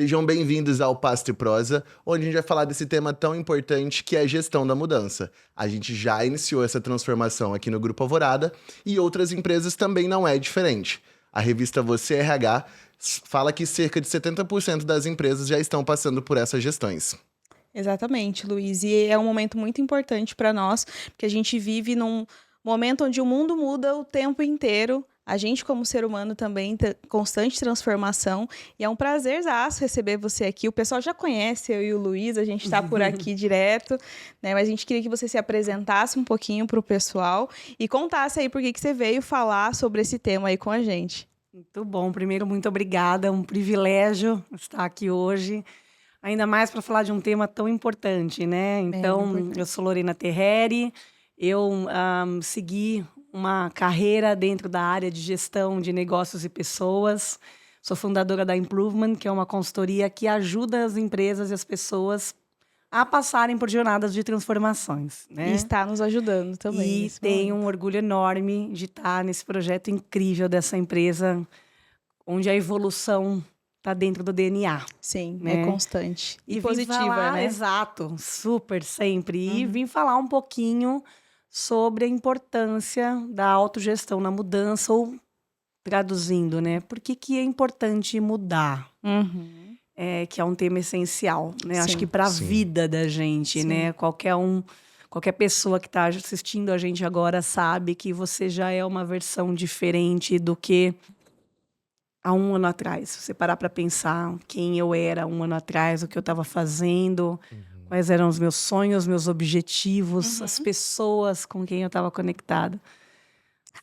Sejam bem-vindos ao Pasto e Prosa, onde a gente vai falar desse tema tão importante que é a gestão da mudança. A gente já iniciou essa transformação aqui no Grupo Alvorada e outras empresas também não é diferente. A revista Você RH fala que cerca de 70% das empresas já estão passando por essas gestões. Exatamente, Luiz. E é um momento muito importante para nós, porque a gente vive num momento onde o mundo muda o tempo inteiro. A gente, como ser humano, também tem constante transformação. E é um prazerzaço receber você aqui. O pessoal já conhece eu e o Luiz, a gente está por aqui direto, né? Mas a gente queria que você se apresentasse um pouquinho para o pessoal e contasse aí por que você veio falar sobre esse tema aí com a gente. Muito bom. Primeiro, muito obrigada. É um privilégio estar aqui hoje. Ainda mais para falar de um tema tão importante, né? Então, eu sou Lorena Terreri, eu segui uma carreira dentro da área de gestão de negócios e pessoas. Sou fundadora da Improvement, que é uma consultoria que ajuda as empresas e as pessoas a passarem por jornadas de transformações, né? E está nos ajudando também. E tenho um orgulho enorme de estar nesse projeto incrível dessa empresa, onde a evolução tá dentro do DNA. Sim, né? É constante. E positiva, positiva, né? Exato, super, sempre. E vim falar um pouquinho sobre a importância da autogestão na mudança, ou traduzindo, né? Por que é importante mudar? Que é um tema essencial, né? Sim, acho que para a vida da gente, Sim. né? Qualquer pessoa que está assistindo a gente agora sabe que você já é uma versão diferente do que há um ano atrás. Se você parar para pensar quem eu era um ano atrás, o que eu estava fazendo, quais eram os meus sonhos, meus objetivos, as pessoas com quem eu estava conectada.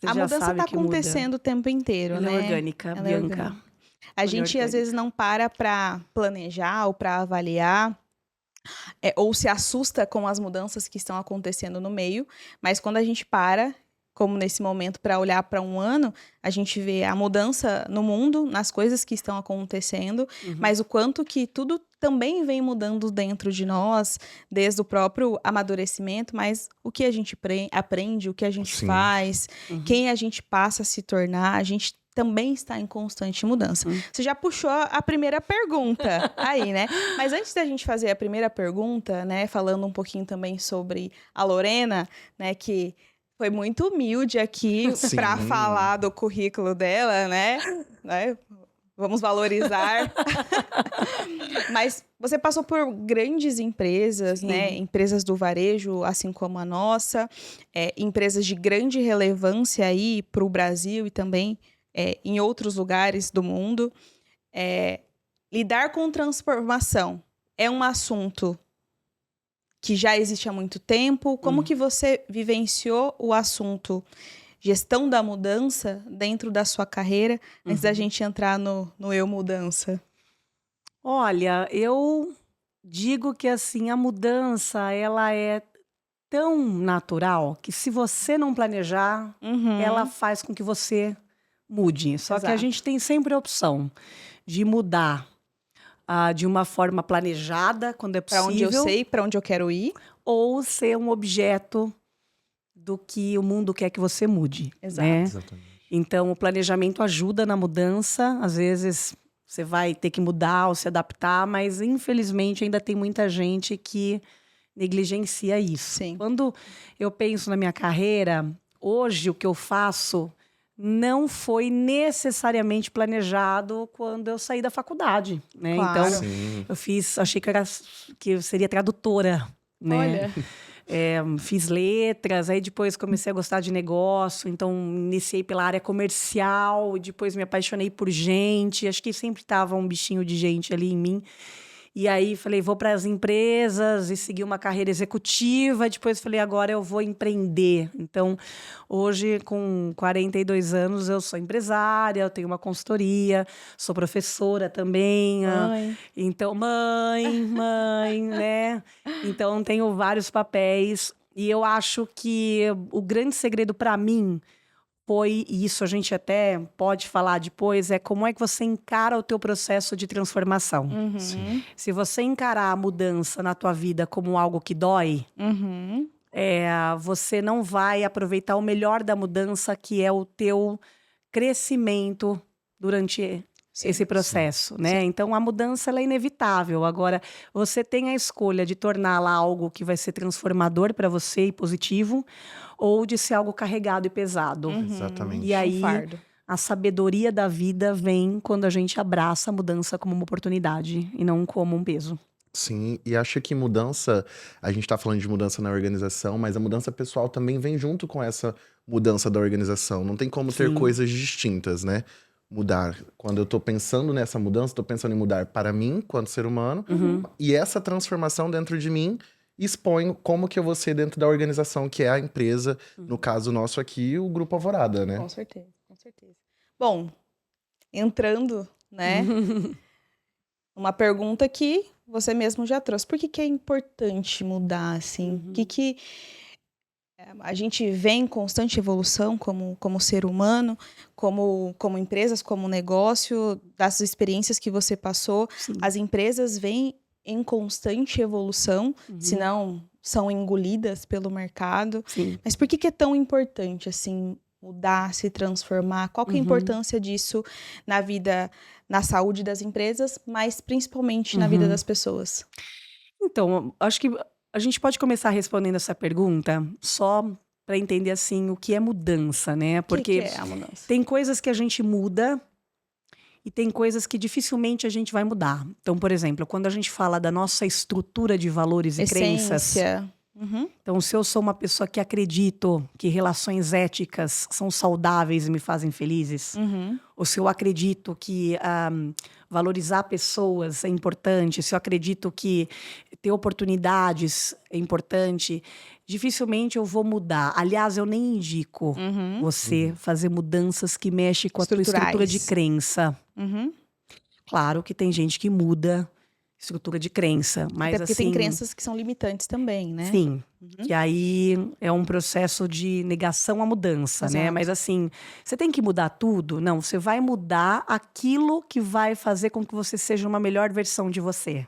A mudança está acontecendo o tempo inteiro, Ela né? é orgânica, Ela Bianca. É orgânica. A gente, às vezes, não para planejar ou para avaliar, ou se assusta com as mudanças que estão acontecendo no meio, mas quando a gente para, como nesse momento, para olhar para um ano, a gente vê a mudança no mundo, nas coisas que estão acontecendo, mas o quanto que tudo também vem mudando dentro de nós, desde o próprio amadurecimento, mas o que a gente aprende, o que a gente faz, quem a gente passa a se tornar, a gente também está em constante mudança. Você já puxou a primeira pergunta aí, né? Mas antes da gente fazer a primeira pergunta, né, falando um pouquinho também sobre a Lorena, né, que foi muito humilde aqui para falar do currículo dela, né? Vamos valorizar. Mas você passou por grandes empresas, né? Empresas do varejo, assim como a nossa, empresas de grande relevância aí para o Brasil e também em outros lugares do mundo. Lidar com transformação é um assunto que já existe há muito tempo. Como que você vivenciou o assunto gestão da mudança dentro da sua carreira, antes da gente entrar no Eu Mudança? Olha, eu digo que assim, a mudança, ela é tão natural que se você não planejar, ela faz com que você mude. Só que a gente tem sempre a opção de mudar de uma forma planejada, quando é possível. Para onde eu sei, para onde eu quero ir. Ou ser um objeto do que o mundo quer que você mude. Exato. Né? Exatamente. Então, o planejamento ajuda na mudança. Às vezes, você vai ter que mudar ou se adaptar, mas, infelizmente, ainda tem muita gente que negligencia isso. Sim. Quando eu penso na minha carreira, hoje o que eu faço não foi necessariamente planejado quando eu saí da faculdade, né? Claro. Então, achei que eu seria tradutora, né? Olha. Fiz letras, aí depois comecei a gostar de negócio, então iniciei pela área comercial, depois me apaixonei por gente, acho que sempre estava um bichinho de gente ali em mim. E aí falei, vou para as empresas e segui uma carreira executiva. Depois falei, agora eu vou empreender. Então, hoje, com 42 anos, eu sou empresária, eu tenho uma consultoria, sou professora também. Mãe. Então, mãe, né? Então, tenho vários papéis. E eu acho que o grande segredo para mim foi, e isso a gente até pode falar depois, é como é que você encara o teu processo de transformação. Se você encarar a mudança na tua vida como algo que dói, você não vai aproveitar o melhor da mudança, que é o teu crescimento durante Sim. esse processo, né? Então, a mudança ela é inevitável. Agora, você tem a escolha de torná-la algo que vai ser transformador para você e positivo, ou de ser algo carregado e pesado. Exatamente. E aí, fardo. a sabedoria da vida vem quando a gente abraça a mudança como uma oportunidade e não como um peso. Sim, e acho que mudança, a gente tá falando de mudança na organização, mas a mudança pessoal também vem junto com essa mudança da organização. Não tem como ter Sim. coisas distintas, né? Mudar. Quando eu tô pensando nessa mudança, tô pensando em mudar para mim, quanto ser humano, e essa transformação dentro de mim expõe como que eu vou ser dentro da organização, que é a empresa, no caso nosso aqui, o Grupo Alvorada, né? Com certeza, com certeza. Bom, entrando, né? Uma pergunta que você mesmo já trouxe. Por que que é importante mudar, assim? Que a gente vem em constante evolução como ser humano, como empresas, como negócio, das experiências que você passou. Sim. As empresas vêm em constante evolução, senão são engolidas pelo mercado. Sim. Mas por que que é tão importante, assim, mudar, se transformar? Qual que é a importância disso na vida, na saúde das empresas, mas principalmente na vida das pessoas? Então, acho que a gente pode começar respondendo essa pergunta só para entender assim o que é mudança, né? O Porque que é a mudança? tem coisas que a gente muda e tem coisas que dificilmente a gente vai mudar. Então, por exemplo, quando a gente fala da nossa estrutura de valores e crenças, Essência. então se eu sou uma pessoa que acredito que relações éticas são saudáveis e me fazem felizes, ou se eu acredito que valorizar pessoas é importante, se eu acredito que ter oportunidades é importante, dificilmente eu vou mudar. Aliás, eu nem indico você fazer mudanças que mexem com a tua estrutura de Estruturais. crença. Claro que tem gente que muda estrutura de crença, mas Até porque assim, tem crenças que são limitantes também, né? sim, que aí é um processo de negação à mudança, né? Exato. Mas assim, você tem que mudar tudo? Não, você vai mudar aquilo que vai fazer com que você seja uma melhor versão de você.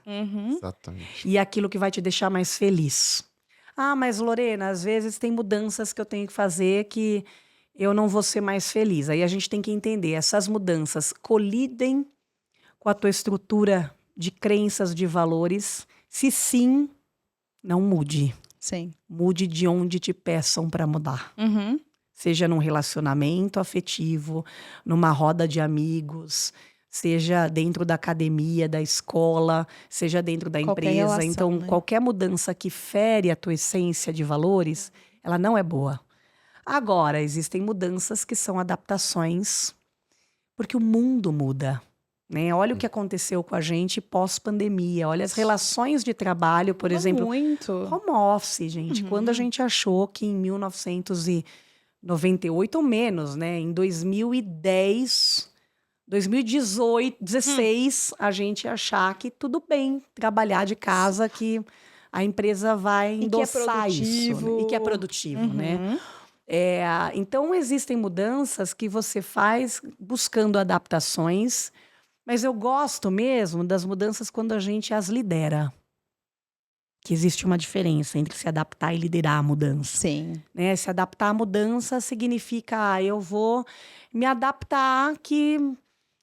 Exatamente. E aquilo que vai te deixar mais feliz. Ah, mas Lorena, às vezes tem mudanças que eu tenho que fazer que eu não vou ser mais feliz. Aí a gente tem que entender, essas mudanças colidem com a tua estrutura de crenças, de valores. Se sim, não mude. Sim. Mude de onde te peçam para mudar. Seja num relacionamento afetivo, numa roda de amigos, seja dentro da academia, da escola, seja dentro da Qualquer empresa. relação, Então, né? qualquer mudança que fere a tua essência de valores, ela não é boa. Agora, existem mudanças que são adaptações, porque o mundo muda. Né? Olha o que aconteceu com a gente pós-pandemia. Olha as relações de trabalho, por exemplo. Muito. Home office, gente. Quando a gente achou que em 1998 ou menos, né? Em 2010, 2018, 16, a gente achar que tudo bem trabalhar de casa, que a empresa vai que é endossar isso. produtivo. Né? E que é produtivo, né? Então, existem mudanças que você faz buscando adaptações, mas eu gosto mesmo das mudanças quando a gente as lidera. Que existe uma diferença entre se adaptar e liderar a mudança. Sim. Né? Se adaptar à mudança significa, eu vou me adaptar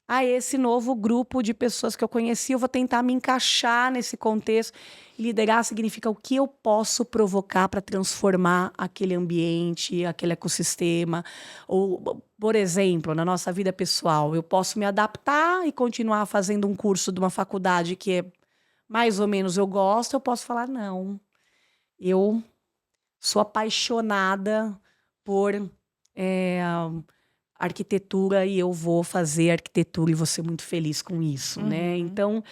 a esse novo grupo de pessoas que eu conheci, eu vou tentar me encaixar nesse contexto. Liderar significa o que eu posso provocar para transformar aquele ambiente, aquele ecossistema. Ou, por exemplo, na nossa vida pessoal, eu posso me adaptar e continuar fazendo um curso de uma faculdade que é mais ou menos eu gosto, eu posso falar, não, eu sou apaixonada por arquitetura e eu vou fazer arquitetura e vou ser muito feliz com isso, né? Então,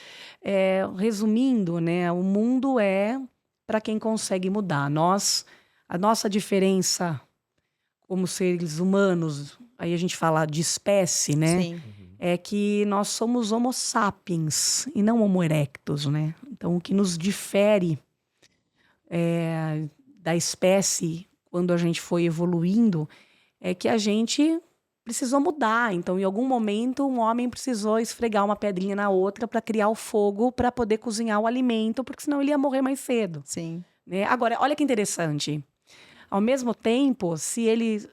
resumindo, né, o mundo é para quem consegue mudar. A nossa diferença como seres humanos, aí a gente fala de espécie, né? Sim. É que nós somos homo sapiens e não homo erectus, né? Então, o que nos difere da espécie, quando a gente foi evoluindo, é que a gente precisou mudar. Então, em algum momento, um homem precisou esfregar uma pedrinha na outra para criar o fogo, para poder cozinhar o alimento, porque senão ele ia morrer mais cedo. Sim. Né? Agora, olha que interessante. Ao mesmo tempo, se ele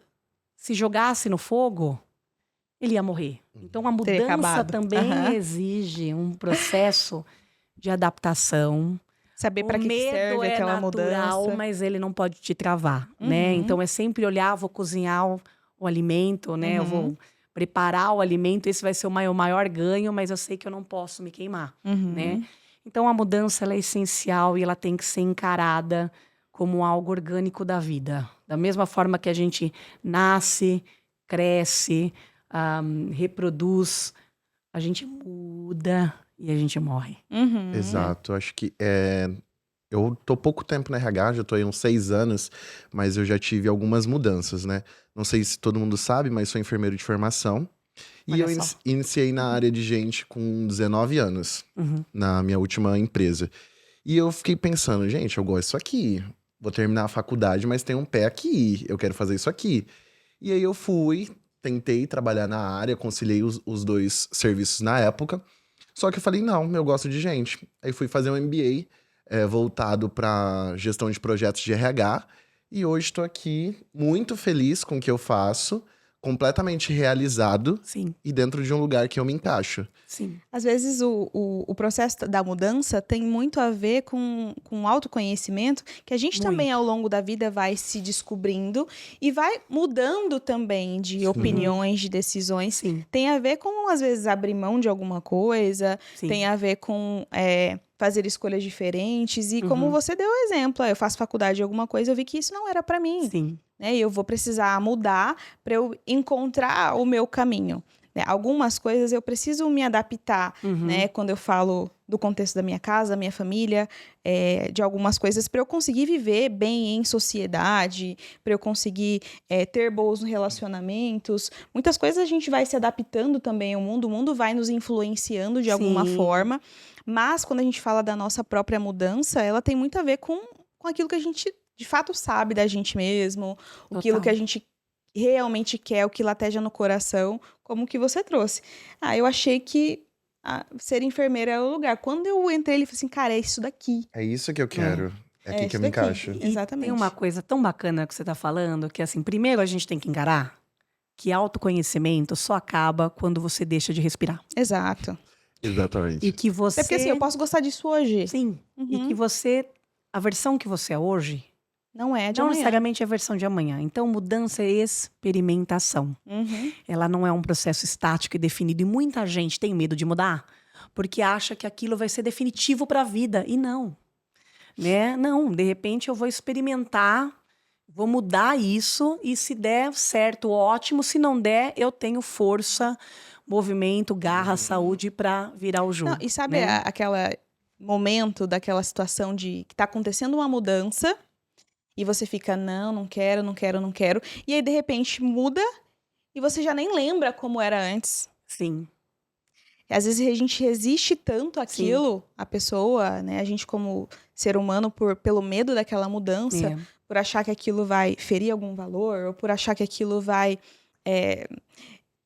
se jogasse no fogo, ele ia morrer. Então, a Teria mudança acabado. também exige um processo de adaptação. Saber para O que medo serve é aquela natural, mudança. mas ele não pode te travar, né? Então, é sempre olhar, vou cozinhar o alimento, né? Eu vou preparar o alimento, esse vai ser o maior ganho, mas eu sei que eu não posso me queimar, né? Então, a mudança, ela é essencial e ela tem que ser encarada como algo orgânico da vida. Da mesma forma que a gente nasce, cresce, reproduz, a gente muda e a gente morre. Exato, acho que eu tô pouco tempo na RH, já tô aí uns 6 anos, mas eu já tive algumas mudanças, né? Não sei se todo mundo sabe, mas sou enfermeiro de formação. E Olha eu só. iniciei na área de gente com 19 anos, na minha última empresa. E eu fiquei pensando, gente, eu gosto disso aqui. Vou terminar a faculdade, mas tem um pé aqui. Eu quero fazer isso aqui. E aí eu fui, tentei trabalhar na área, conciliei os dois serviços na época. Só que eu falei, não, eu gosto de gente. Aí fui fazer um MBA voltado para gestão de projetos de RH. E hoje estou aqui muito feliz com o que eu faço, completamente realizado Sim, e dentro de um lugar que eu me encaixo. sim. Às vezes o processo da mudança tem muito a ver com autoconhecimento, que a gente também ao longo da vida vai se descobrindo e vai mudando também de opiniões, de decisões. Sim, Tem a ver com, às vezes, abrir mão de alguma coisa, sim. tem a ver com fazer escolhas diferentes. E como você deu o exemplo, eu faço faculdade de alguma coisa, eu vi que isso não era para mim. Sim. Né? E eu vou precisar mudar para eu encontrar o meu caminho. Né? Algumas coisas eu preciso me adaptar, né? Quando eu falo do contexto da minha casa, da minha família, de algumas coisas para eu conseguir viver bem em sociedade, para eu conseguir ter bons relacionamentos. Muitas coisas a gente vai se adaptando também ao mundo, o mundo vai nos influenciando de alguma forma, mas quando a gente fala da nossa própria mudança, ela tem muito a ver com aquilo que a gente de fato sabe da gente mesmo, aquilo que a gente realmente quer, o que lateja no coração, como que você trouxe. Eu achei que ser enfermeira é o lugar. Quando eu entrei, ele falou assim, cara, é isso daqui. É isso que eu quero. É aqui que eu isso me daqui. encaixo. Exatamente. Tem uma coisa tão bacana que você está falando, que assim, primeiro a gente tem que encarar que autoconhecimento só acaba quando você deixa de respirar. Exato. Exatamente. E que você... É porque assim, eu posso gostar disso hoje. Sim. E que você... A versão que você é hoje... Não é de não amanhã. necessariamente é a versão de amanhã. Então, mudança é experimentação. Ela não é um processo estático e definido. E muita gente tem medo de mudar porque acha que aquilo vai ser definitivo para a vida. E não. Né? Não, de repente eu vou experimentar, vou mudar isso. E se der certo, ótimo. Se não der, eu tenho força, movimento, garra, saúde para virar o jogo. Não, e sabe né? aquele momento daquela situação de que tá acontecendo uma mudança... E você fica, não quero, não quero, não quero. E aí, de repente, muda e você já nem lembra como era antes. Sim. E, às vezes a gente resiste tanto àquilo, a pessoa, né? A gente como ser humano, pelo medo daquela mudança, por achar que aquilo vai ferir algum valor, ou por achar que aquilo vai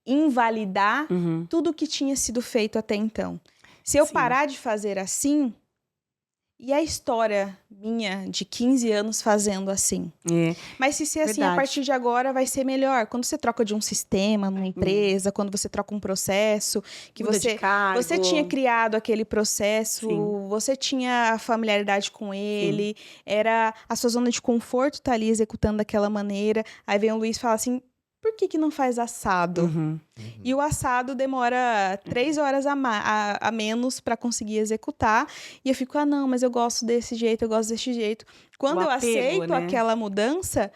invalidar tudo que tinha sido feito até então. Se eu parar de fazer assim... E a história minha de 15 anos fazendo assim? Mas se ser assim, a partir de agora vai ser melhor. Quando você troca de um sistema numa empresa, quando você troca um processo, que você tinha criado aquele processo, você tinha a familiaridade com ele, era a sua zona de conforto tá ali executando daquela maneira. Aí vem o Luiz e fala assim, por que não faz assado? E o assado demora 3 horas a menos para conseguir executar. E eu fico, não, mas eu gosto desse jeito, eu gosto desse jeito. Quando eu aceito aquela mudança,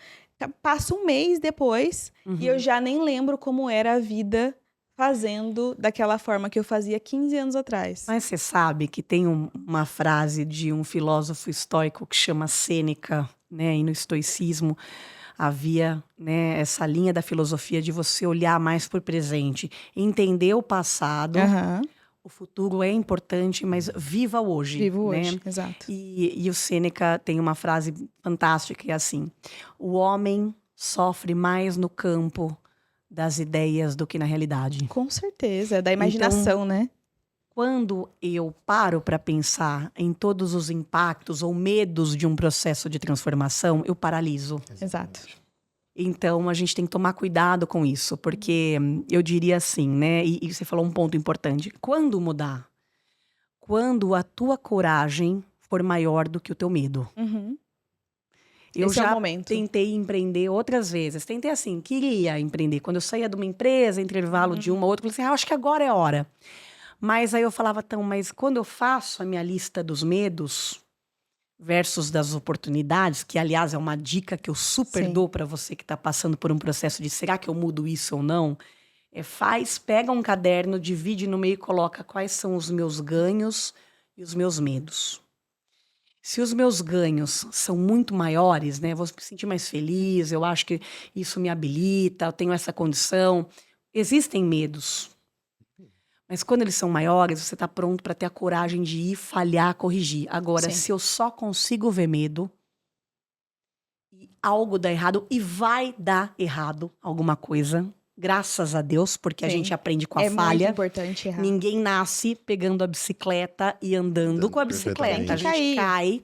passa um mês depois e eu já nem lembro como era a vida fazendo daquela forma que eu fazia 15 anos atrás. Mas você sabe que tem uma frase de um filósofo estoico que chama Sêneca, né? E no estoicismo... havia, né, essa linha da filosofia de você olhar mais para o presente, entender o passado. O futuro é importante, mas viva o hoje. Viva o né? hoje, exato. E o Sêneca tem uma frase fantástica, que é assim: o homem sofre mais no campo das ideias do que na realidade. Com certeza, é da imaginação, né? Quando eu paro para pensar em todos os impactos ou medos de um processo de transformação, eu paraliso. Exato. Então, a gente tem que tomar cuidado com isso, porque eu diria assim, né? E você falou um ponto importante. Quando mudar? Quando a tua coragem for maior do que o teu medo. Uhum. Eu Esse é o já momento. tentei empreender outras vezes. Tentei assim, queria empreender. Quando eu saía de uma empresa, intervalo de uma ou outra, eu falei assim, acho que agora é a hora. Mas aí eu falava, mas quando eu faço a minha lista dos medos versus das oportunidades, que aliás é uma dica que eu super Sim. dou para você que está passando por um processo de será que eu mudo isso ou não? Pega um caderno, divide no meio e coloca quais são os meus ganhos e os meus medos. Se os meus ganhos são muito maiores, né? Vou me sentir mais feliz, eu acho que isso me habilita, eu tenho essa condição. Existem medos. Mas quando eles são maiores, você está pronto para ter a coragem de ir, falhar, corrigir. Agora, Sim. se eu só consigo ver medo, e algo dá errado, e vai dar errado alguma coisa, graças a Deus, porque a Sim. gente aprende com a É falha. muito importante errar. Ninguém nasce pegando a bicicleta e andando com a bicicleta. A gente Cair. cai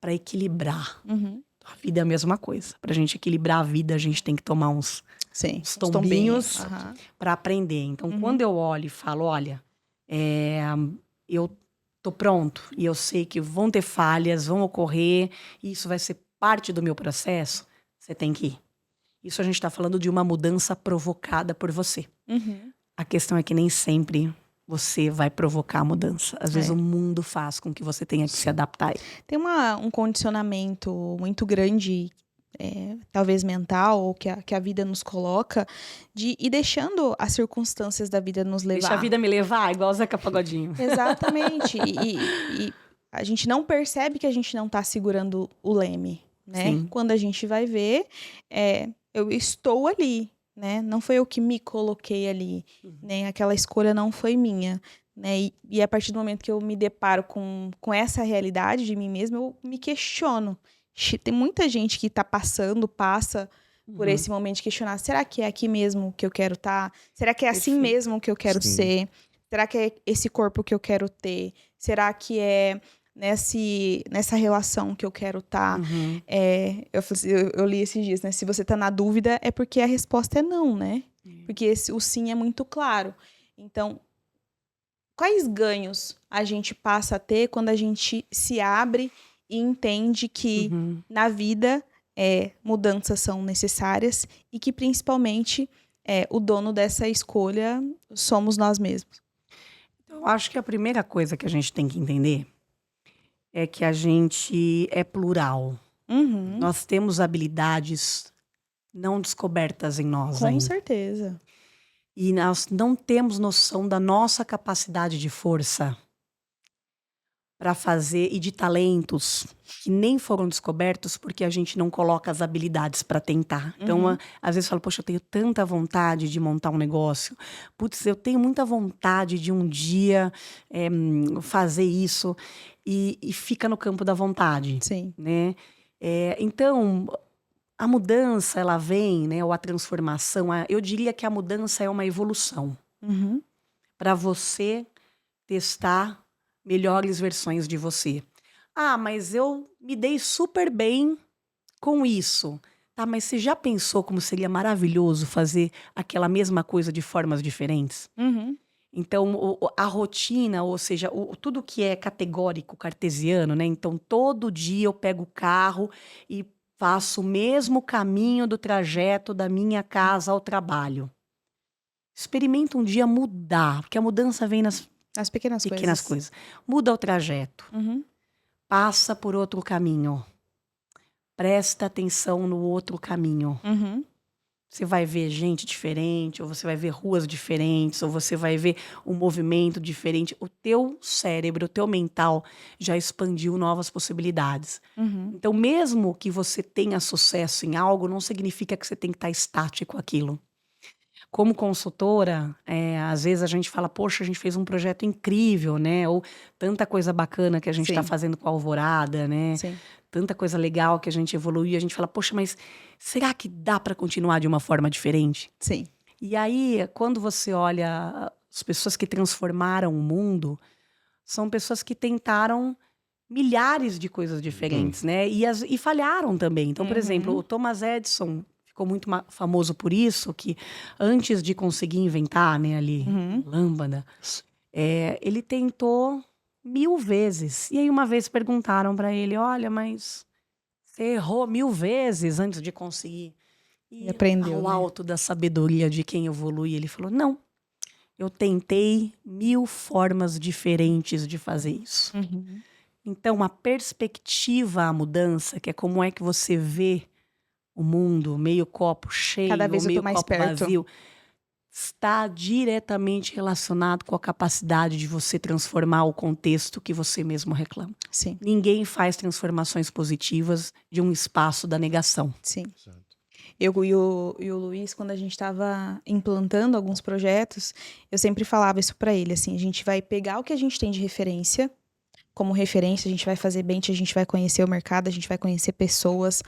para equilibrar. Uhum. A vida é a mesma coisa. Pra gente equilibrar a vida, a gente tem que tomar uns Sim. Os tombinhos Aham. para aprender. Então, Uhum. quando eu olho e falo, olha, eu tô pronto e eu sei que vão ter falhas, vão ocorrer, e isso vai ser parte do meu processo, você tem que ir. Isso a gente tá falando de uma mudança provocada por você. Uhum. A questão é que nem sempre você vai provocar a mudança. Às vezes o mundo faz com que você tenha que se adaptar. Tem um condicionamento muito grande, talvez mental, ou que a vida nos coloca, de ir deixando as circunstâncias da vida nos levar. Deixa a vida me levar, igual o Zeca Pagodinho. Exatamente. E a gente não percebe que a gente não tá segurando o leme, né? Sim. Quando a gente vai ver, eu estou ali, né? Não foi eu que me coloquei ali, né? Aquela escolha não foi minha, né? E a partir do momento que eu me deparo com essa realidade de mim mesma, eu me questiono. Tem muita gente que passa por esse momento de questionar, será que é aqui mesmo que eu quero estar? Será que é assim mesmo que eu quero ser? Será que é esse corpo que eu quero ter? Será que é nessa relação que eu quero estar? Eu li esses dias, né? Se você tá na dúvida, é porque a resposta é não, né? Porque o sim é muito claro. Então, quais ganhos a gente passa a ter quando a gente se abre e entende que na vida mudanças são necessárias e que principalmente o dono dessa escolha somos nós mesmos? Eu acho que a primeira coisa que a gente tem que entender é que a gente é plural. Uhum. Nós temos habilidades não descobertas em nós Com ainda. certeza. E nós não temos noção da nossa capacidade de força para fazer, e de talentos que nem foram descobertos porque a gente não coloca as habilidades para tentar. Então, às vezes eu falo, poxa, eu tenho tanta vontade de montar um negócio. Putz, eu tenho muita vontade de um dia fazer isso. E fica no campo da vontade. Sim. Né? Então, a mudança, ela vem, né? Ou a transformação. Eu diria que a mudança é uma evolução. Para você testar melhores versões de você. Ah, mas eu me dei super bem com isso. Tá, mas você já pensou como seria maravilhoso fazer aquela mesma coisa de formas diferentes? Então, a rotina, ou seja, tudo que é categórico, cartesiano, né? Então, todo dia eu pego o carro e faço o mesmo caminho do trajeto da minha casa ao trabalho. Experimenta um dia mudar, porque a mudança vem nas pequenas coisas. Muda o trajeto. Passa por outro caminho. Presta atenção no outro caminho. Você vai ver gente diferente, ou você vai ver ruas diferentes, ou você vai ver um movimento diferente. O teu cérebro, o teu mental já expandiu novas possibilidades. Então, mesmo que você tenha sucesso em algo, não significa que você tem que estar estático aquilo. Como consultora, às vezes a gente fala, poxa, a gente fez um projeto incrível, né? Ou tanta coisa bacana que a gente está fazendo com a Alvorada, né? Sim. Tanta coisa legal que a gente evoluiu. E a gente fala, poxa, mas será que dá para continuar de uma forma diferente? Sim. E aí, quando você olha as pessoas que transformaram o mundo, são pessoas que tentaram milhares de coisas diferentes, né? E falharam também. Então, por exemplo, o Thomas Edison ficou muito famoso por isso, que antes de conseguir inventar, né, ali, lâmpada, ele tentou 1000 vezes. E aí uma vez perguntaram para ele, olha, mas você errou 1000 vezes antes de conseguir. E aprendeu, ao né? alto da sabedoria de quem evolui, ele falou, não, eu tentei 1000 formas diferentes de fazer isso. Então, a perspectiva à mudança, que é como é que você vê o mundo, meio copo cheio, Cada vez eu meio tô mais copo perto. vazio, está diretamente relacionado com a capacidade de você transformar o contexto que você mesmo reclama. Sim, Ninguém faz transformações positivas de um espaço da negação. sim. Exato. Eu e o Luiz, quando a gente estava implantando alguns projetos, eu sempre falava isso para ele, assim, a gente vai pegar o que a gente tem de referência, como referência, a gente vai fazer bench, a gente vai conhecer o mercado, a gente vai conhecer pessoas,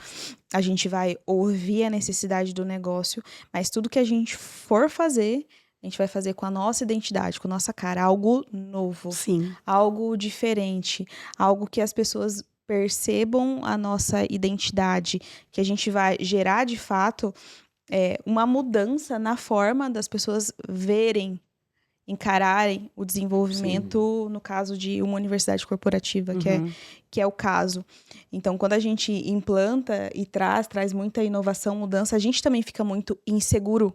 a gente vai ouvir a necessidade do negócio, mas tudo que a gente for fazer, a gente vai fazer com a nossa identidade, com a nossa cara, algo novo, Sim. algo diferente, algo que as pessoas percebam a nossa identidade, que a gente vai gerar de fato uma mudança na forma das pessoas verem, encararem o desenvolvimento, no caso de uma universidade corporativa, que é o caso. Então, quando a gente implanta e traz muita inovação, mudança, a gente também fica muito inseguro.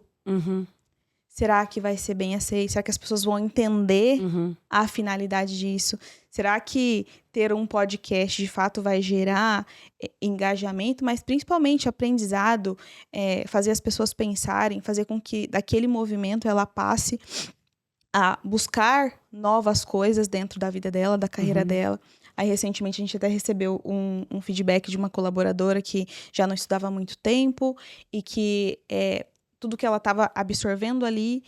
Será que vai ser bem aceito? Será que as pessoas vão entender a finalidade disso? Será que ter um podcast de fato vai gerar engajamento, mas principalmente aprendizado, fazer as pessoas pensarem, fazer com que daquele movimento ela passe a buscar novas coisas dentro da vida dela, da carreira dela. Aí, recentemente, a gente até recebeu um feedback de uma colaboradora que já não estudava há muito tempo e que tudo que ela estava absorvendo ali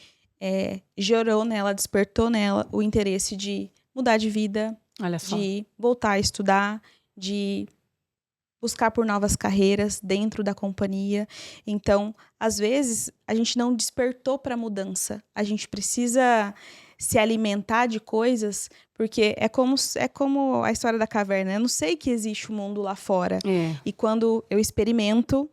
gerou nela, despertou nela o interesse de mudar de vida, Olha só. de voltar a estudar, de buscar por novas carreiras dentro da companhia. Então, às vezes, a gente não despertou para a mudança. A gente precisa se alimentar de coisas, porque é como a história da caverna. Eu não sei que existe um mundo lá fora. E quando eu experimento,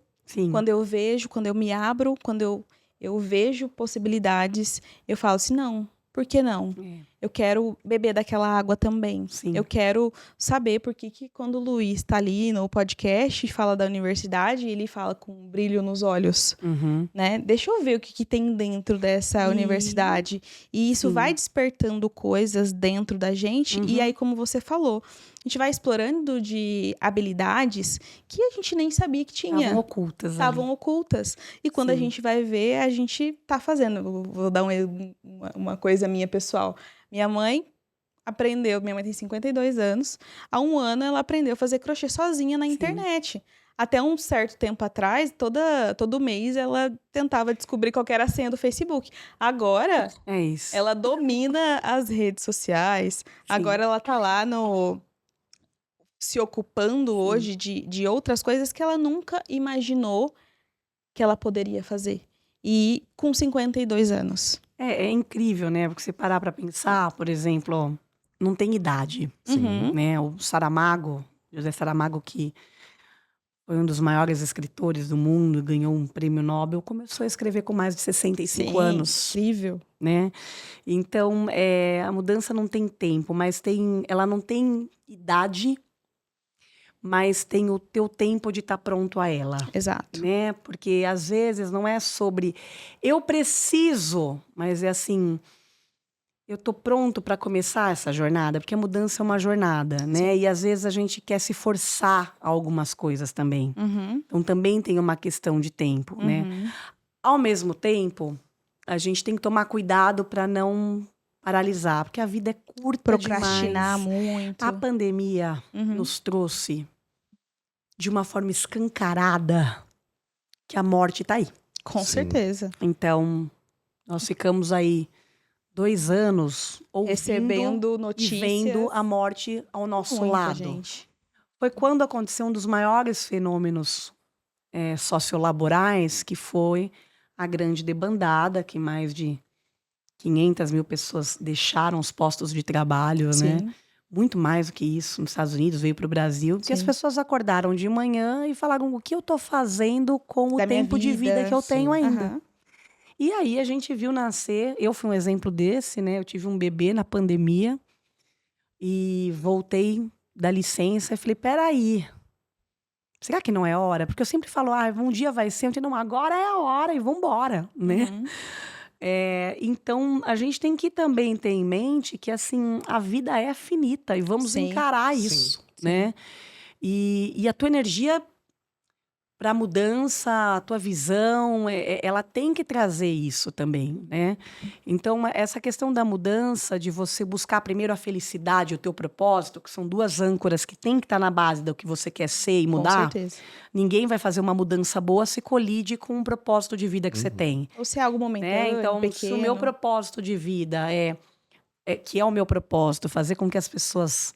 quando eu vejo, quando eu me abro, quando eu vejo possibilidades, eu falo assim, não, por que não? Eu quero beber daquela água também. Eu quero saber por que quando o Luiz está ali no podcast e fala da universidade, ele fala com um brilho nos olhos, né? Deixa eu ver o que tem dentro dessa universidade. E isso vai despertando coisas dentro da gente. E aí, como você falou, a gente vai explorando de habilidades que a gente nem sabia que tinha. Estavam ocultas. E quando a gente vai ver, a gente tá fazendo. Eu vou dar uma coisa minha pessoal. Minha mãe tem 52 anos. Há 1 ano ela aprendeu a fazer crochê sozinha na internet. Até um certo tempo atrás, todo mês ela tentava descobrir qual que era a senha do Facebook. Agora, ela domina as redes sociais. Agora ela tá lá se ocupando hoje de outras coisas que ela nunca imaginou que ela poderia fazer. E com 52 anos. É incrível, né? Porque você parar para pensar, por exemplo, não tem idade, né? O Saramago, José Saramago, que foi um dos maiores escritores do mundo, ganhou um prêmio Nobel, começou a escrever com mais de 65 anos. Incrível. Né? Então, a mudança não tem tempo, mas ela não tem idade, mas tem o teu tempo de estar pronto a ela. Exato. Né? Porque, às vezes, não é sobre eu preciso, mas é assim, eu tô pronto para começar essa jornada, porque a mudança é uma jornada, né? E, às vezes, a gente quer se forçar a algumas coisas também. Então, também tem uma questão de tempo, né? Ao mesmo tempo, a gente tem que tomar cuidado para não paralisar, porque a vida é curta Procrastinar demais. muito. A pandemia nos trouxe de uma forma escancarada que a morte tá aí. Com certeza. Então, nós ficamos aí 2 anos ouvindo recebendo notícias e vendo a morte ao nosso lado. Gente. Foi quando aconteceu um dos maiores fenômenos sociolaborais, que foi a grande debandada, que mais de 500 mil pessoas deixaram os postos de trabalho, né? muito mais do que isso, nos Estados Unidos, veio para o Brasil, que as Sim. pessoas acordaram de manhã e falaram o que eu tô fazendo com o Da minha tempo de vida que eu Sim. tenho ainda. Aham. E aí a gente viu nascer, eu fui um exemplo desse, né? Eu tive um bebê na pandemia e voltei da licença e falei, peraí, será que não é hora? Porque eu sempre falo, um dia vai ser, não, agora é a hora e vambora, né? Uhum. Então, a gente tem que também ter em mente que, assim, a vida é finita e vamos Sim. encarar Sim. isso, né? E a tua energia para mudança, a tua visão, ela tem que trazer isso também, né? Então, essa questão da mudança, de você buscar primeiro a felicidade, o teu propósito, que são duas âncoras que tem que estar na base do que você quer ser e Com mudar, certeza. ninguém vai fazer uma mudança boa se colide com um propósito de vida que você tem. Ou se é algo Né? momentâneo, Então, se o meu pequeno. propósito de vida que é o meu propósito, fazer com que as pessoas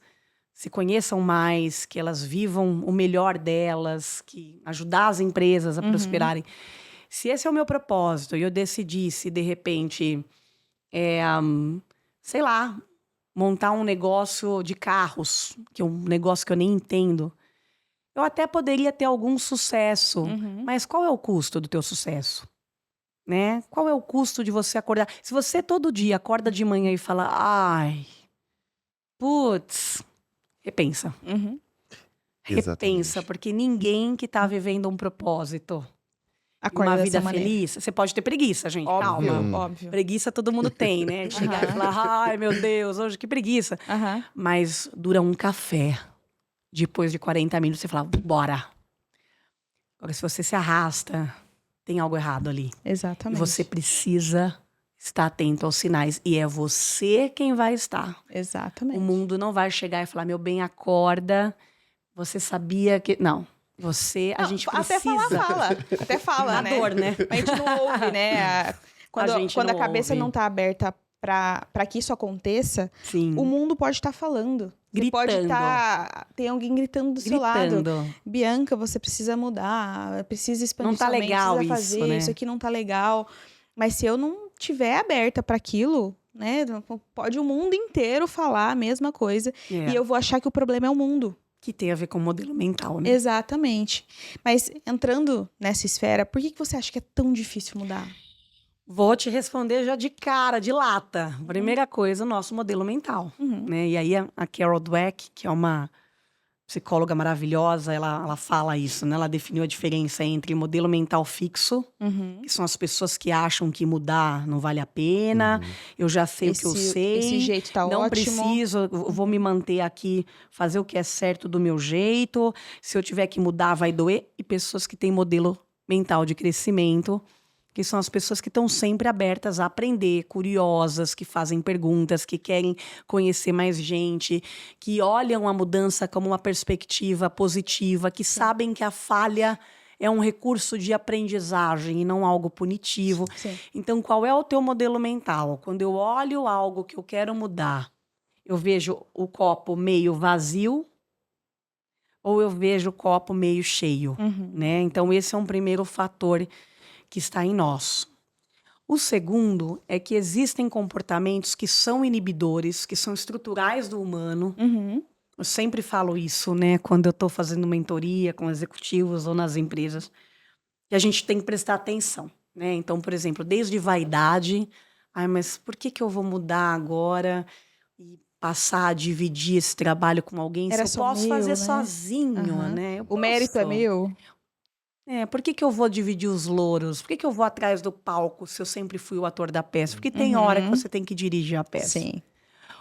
se conheçam mais, que elas vivam o melhor delas, que ajudar as empresas a prosperarem. Se esse é o meu propósito e eu decidisse, de repente, sei lá, montar um negócio de carros, que é um negócio que eu nem entendo, eu até poderia ter algum sucesso, mas qual é o custo do teu sucesso? Né? Qual é o custo de você acordar? Se você todo dia acorda de manhã e fala, ai, putz, repensa. Uhum. Repensa, porque ninguém que tá vivendo um propósito, e Acorda uma dessa vida maneira. feliz, você pode ter preguiça, gente, Óbvio, calma. óbvio. Preguiça todo mundo tem, né? De chegar e falar, ai meu Deus, hoje que preguiça. Aham. Mas dura um café. Depois de 40 minutos, você fala, bora. Agora, se você se arrasta, tem algo errado ali. E Exatamente. você precisa estar atento aos sinais. E é você quem vai estar. Exatamente. O mundo não vai chegar e falar, meu bem, acorda. Você sabia que... Não. A Não, gente até precisa... fala. Até fala, Na né? dor, né? Mas a gente não ouve, né? Quando A gente quando não a cabeça ouve. não tá aberta pra que isso aconteça, Sim. o mundo pode estar falando. Você pode Gritando. estar... Tem alguém gritando do seu lado. Gritando. Bianca, você precisa mudar, precisa expandir Não tá sua mente, legal precisa isso, fazer, né? isso aqui não tá legal. Mas se eu não tiver aberta para aquilo, né? Pode o mundo inteiro falar a mesma coisa É. e eu vou achar que o problema é o mundo. Que tem a ver com o modelo mental, né? Exatamente. Mas entrando nessa esfera, por que você acha que é tão difícil mudar? Vou te responder já de cara, de lata. Primeira coisa, o nosso modelo mental. Uhum. Né? E aí a Carol Dweck, que é uma psicóloga maravilhosa, ela fala isso, né? Ela definiu a diferença entre modelo mental fixo, Uhum. que são as pessoas que acham que mudar não vale a pena, eu já sei o que eu sei, Esse jeito tá não ótimo. preciso, eu vou me manter aqui, fazer o que é certo do meu jeito, se eu tiver que mudar vai doer, e pessoas que têm modelo mental de crescimento, que são as pessoas que estão sempre abertas a aprender, curiosas, que fazem perguntas, que querem conhecer mais gente, que olham a mudança como uma perspectiva positiva, que sabem que a falha é um recurso de aprendizagem e não algo punitivo. Sim. Então, qual é o teu modelo mental? Quando eu olho algo que eu quero mudar, eu vejo o copo meio vazio ou eu vejo o copo meio cheio, né? Então, esse é um primeiro fator que está em nós. O segundo é que existem comportamentos que são inibidores, que são estruturais do humano. Uhum. Eu sempre falo isso, né? Quando eu estou fazendo mentoria com executivos ou nas empresas, que a gente tem que prestar atenção, né? Então, por exemplo, desde vaidade, mas por que eu vou mudar agora e passar a dividir esse trabalho com alguém Era se eu só posso meu, fazer né? sozinho, Aham. né? Eu O mérito é posso. meu. Por que eu vou dividir os louros? Por que eu vou atrás do palco se eu sempre fui o ator da peça? Porque tem hora que você tem que dirigir a peça. Sim.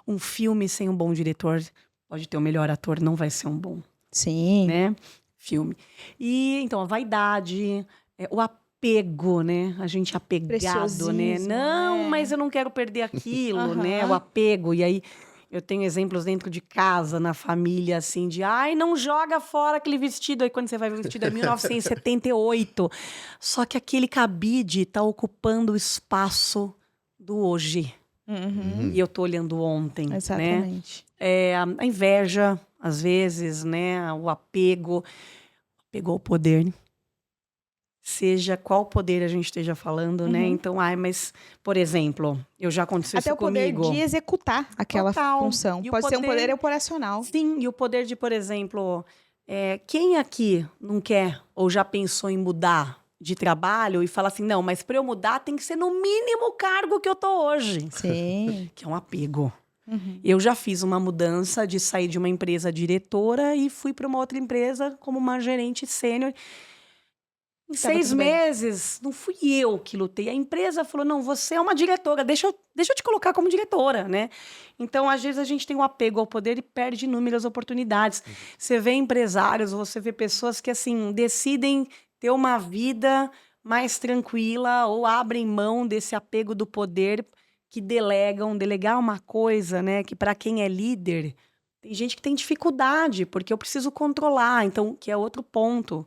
Um filme sem um bom diretor, pode ter o melhor ator, não vai ser um bom, Sim. né? Filme. E, então, a vaidade, o apego, né? A gente apegado, né? Preciosismo, Não, né? mas eu não quero perder aquilo, né? Aham. O apego. E aí, eu tenho exemplos dentro de casa, na família, assim, de não joga fora aquele vestido. Aí quando você vai ver o vestido é 1978. Só que aquele cabide tá ocupando o espaço do hoje. Uhum. E eu tô olhando ontem, né? Exatamente. A inveja, às vezes, né? O apego ao poder. seja qual poder a gente esteja falando, né? Então, mas, por exemplo, eu já aconteceu Até isso o poder comigo. de executar aquela Total. função. E o Pode ser um poder- poder operacional. Sim, e o poder de, por exemplo, quem aqui não quer ou já pensou em mudar de trabalho e fala assim, não, mas para eu mudar tem que ser no mínimo o cargo que eu tô hoje. Sim. Que é um apego. Eu já fiz uma mudança de sair de uma empresa diretora e fui para uma outra empresa como uma gerente sênior. Em Tava 6 tudo bem. meses, não fui eu que lutei. A empresa falou, não, você é uma diretora, deixa eu te colocar como diretora, né? Então, às vezes, a gente tem um apego ao poder e perde inúmeras oportunidades. Você vê empresários, você vê pessoas que, assim, decidem ter uma vida mais tranquila ou abrem mão desse apego do poder, que delegar uma coisa, né? Que para quem é líder, tem gente que tem dificuldade, porque eu preciso controlar, então, que é outro ponto.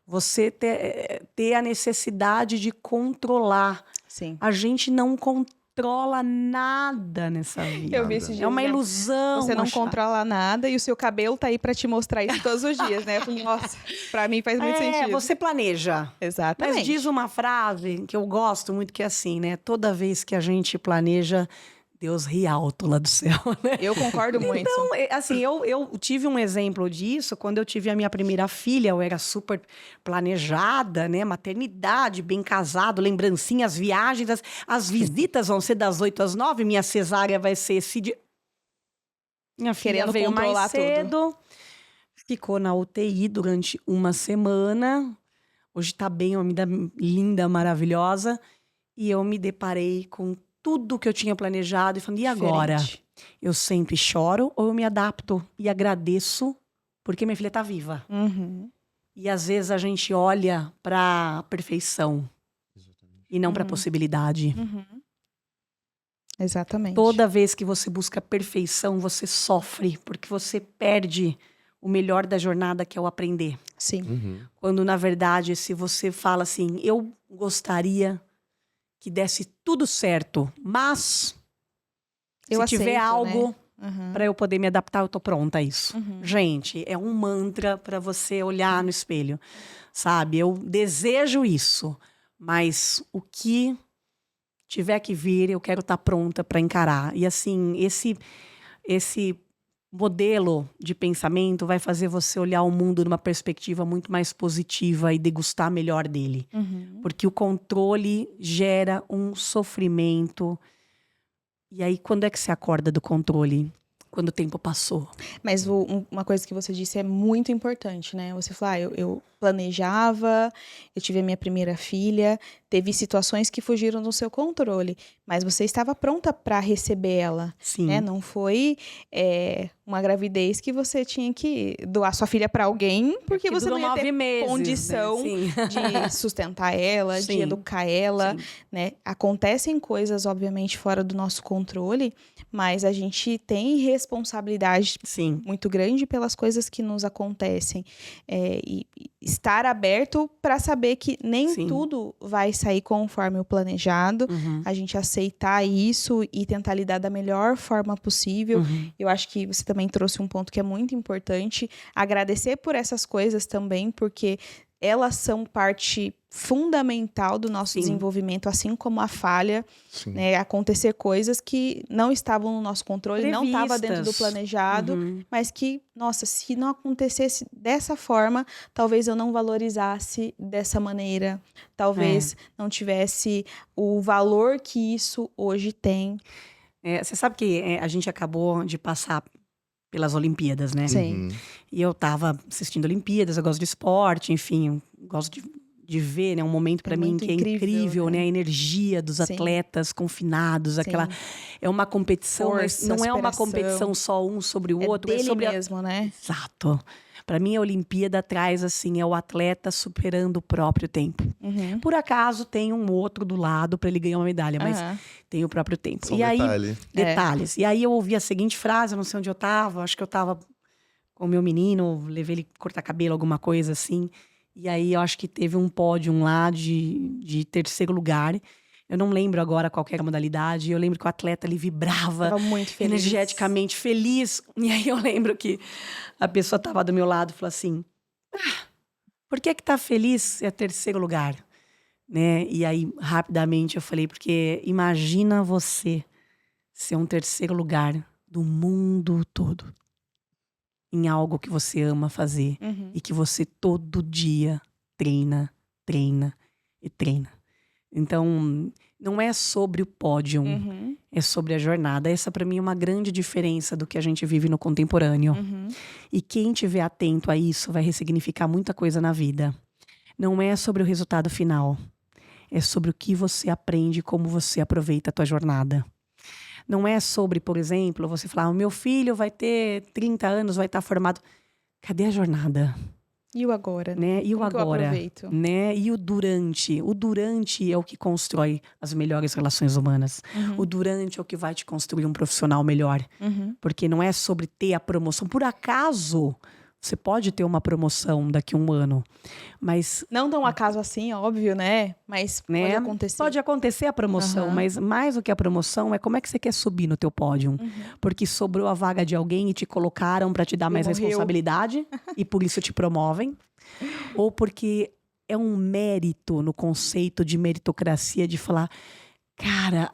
Você ter a necessidade de controlar. Sim. A gente não controla nada nessa vida. Eu vi esses dias, É uma né? ilusão. Você não achar. controla nada e o seu cabelo tá aí pra te mostrar isso todos os dias, né? Eu falei, nossa, pra mim faz muito sentido. Você planeja. Exatamente. Mas diz uma frase que eu gosto muito, que é assim, né? Toda vez que a gente planeja, Deus ri alto lá do céu, né? Eu concordo muito. Então, assim, eu tive um exemplo disso quando eu tive a minha primeira filha. Eu era super planejada, né? Maternidade, bem casado, lembrancinhas, viagens. As visitas vão ser das 8 às 9. Minha cesárea vai ser esse dia. Minha filha Querendo veio controlar mais cedo. Ficou na UTI durante uma semana. Hoje tá bem, uma vida linda, maravilhosa. E eu me deparei com tudo que eu tinha planejado e falei, e agora? Diferente. Eu sempre choro ou eu me adapto e agradeço porque minha filha tá viva. E às vezes a gente olha pra perfeição e não pra possibilidade. Exatamente. Toda vez que você busca perfeição, você sofre, porque você perde o melhor da jornada, que é o aprender. Sim. Quando, na verdade, se você fala assim, eu gostaria que desse tudo certo, mas Eu se tiver aceito, algo né? para eu poder me adaptar, eu tô pronta a isso. Gente, é um mantra para você olhar no espelho, sabe? Eu desejo isso, mas o que tiver que vir, eu quero estar pronta para encarar. E assim, esse modelo de pensamento vai fazer você olhar o mundo numa perspectiva muito mais positiva e degustar melhor dele. Porque o controle gera um sofrimento. E aí, quando é que você acorda do controle? Quando o tempo passou. Mas uma coisa que você disse é muito importante, né? Você falou, eu planejava, eu tive a minha primeira filha, teve situações que fugiram do seu controle, mas você estava pronta para receber ela, Sim. né? Não foi uma gravidez que você tinha que doar sua filha para alguém, porque Que você não durou ia 9 ter meses, condição né? de sustentar ela, de Sim. educar ela, Sim. né? Acontecem coisas, obviamente, fora do nosso controle, mas a gente tem responsabilidade Sim. muito grande pelas coisas que nos acontecem. E estar aberto para saber que nem Sim. tudo vai sair conforme o planejado. Uhum. A gente aceitar isso e tentar lidar da melhor forma possível. Uhum. Eu acho que você também trouxe um ponto que é muito importante. Agradecer por essas coisas também, porque elas são parte fundamental do nosso Sim. desenvolvimento, assim como a falha, Sim. né? Acontecer coisas que não estavam no nosso controle, não estava dentro do Previstas. planejado, Uhum. mas que, nossa, se não acontecesse dessa forma, talvez eu não valorizasse dessa maneira, talvez não tivesse o valor que isso hoje tem. Você sabe que a gente acabou de passar pelas Olimpíadas, né? Sim. E eu tava assistindo Olimpíadas, eu gosto de esporte, enfim, eu gosto de ver, né? Um momento para mim muito que é incrível, incrível, né? né? A energia dos Sim. atletas confinados, Sim. aquela... É uma competição, mas Força, não é uma superação. competição só um sobre o É outro, dele é sobre mesmo, né? Exato. Para mim, a Olimpíada traz, assim, é o atleta superando o próprio tempo. Uhum. Por acaso, tem um outro do lado para ele ganhar uma medalha, mas Aham. tem o próprio tempo. Só um e aí, detalhe. detalhes. E aí, eu ouvi a seguinte frase, eu não sei onde eu tava, acho que eu tava com o meu menino, levei ele cortar cabelo, alguma coisa assim. E aí, eu acho que teve um pódio lá de terceiro lugar. Eu não lembro agora qual que era a modalidade. Eu lembro que o atleta, ele vibrava Tava muito feliz. energeticamente feliz. E aí, eu lembro que a pessoa tava do meu lado e falou assim... Por que tá feliz é terceiro lugar? Né? E aí, rapidamente, eu falei, porque imagina você ser um terceiro lugar do mundo todo. Em algo que você ama fazer. Uhum. E que você todo dia treina, treina e treina. Então, não é sobre o pódio, Uhum. é sobre a jornada. Essa, para mim, é uma grande diferença do que a gente vive no contemporâneo. Uhum. E quem estiver atento a isso vai ressignificar muita coisa na vida. Não é sobre o resultado final. É sobre o que você aprende, como você aproveita a tua jornada. Não é sobre, por exemplo, você falar, o meu filho vai ter 30 anos, vai estar formado. Cadê a jornada? E o agora? Né? E o Como que eu agora? aproveito? Né? E o durante? O durante é o que constrói as melhores relações humanas. Uhum. O durante é o que vai te construir um profissional melhor. Uhum. Porque não é sobre ter a promoção. Por acaso, você pode ter uma promoção daqui a um ano. Mas Não tão acaso assim, óbvio, né? Mas né? pode acontecer. Pode acontecer a promoção, Aham. mas mais do que a promoção é como é que você quer subir no teu pódio. Uhum. Porque sobrou a vaga de alguém e te colocaram para te dar mais Morreu. responsabilidade e por isso te promovem. Ou porque é um mérito no conceito de meritocracia de falar, cara,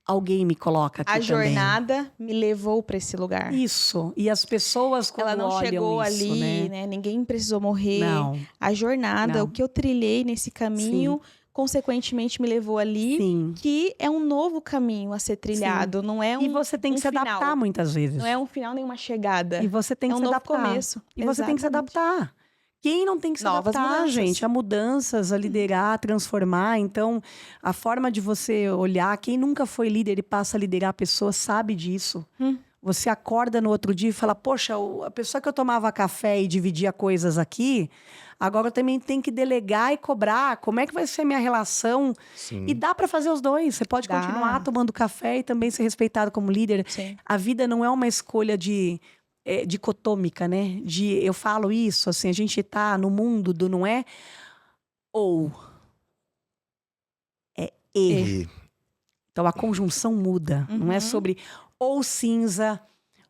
alguém me coloca aqui A também. jornada me levou para esse lugar. Isso. E as pessoas quando Ela não olham chegou isso, ali, né? Ninguém precisou morrer. Não. A jornada, Não. o que eu trilhei nesse caminho, consequentemente me levou ali, Sim. que é um novo caminho a ser trilhado. Não é E você tem que se final. adaptar muitas vezes. Não é um final nem uma chegada. E você tem É que um se novo adaptar. começo. E você tem que se Exatamente. adaptar. Quem não tem que se Novas adaptar, mudanças. gente? A mudanças, a liderar, a transformar. Então, a forma de você olhar, quem nunca foi líder e passa a liderar a pessoa sabe disso. Você acorda no outro dia e fala, poxa, a pessoa que eu tomava café e dividia coisas aqui, agora eu também tenho que delegar e cobrar. Como é que vai ser a minha relação? Sim. E dá para fazer os dois. Você pode Dá. continuar tomando café e também ser respeitado como líder. Sim. A vida não é uma escolha dicotômica, né? Eu falo isso, assim, a gente tá no mundo do não é ou, é e. E Então a conjunção muda. Não é Uhum. sobre ou cinza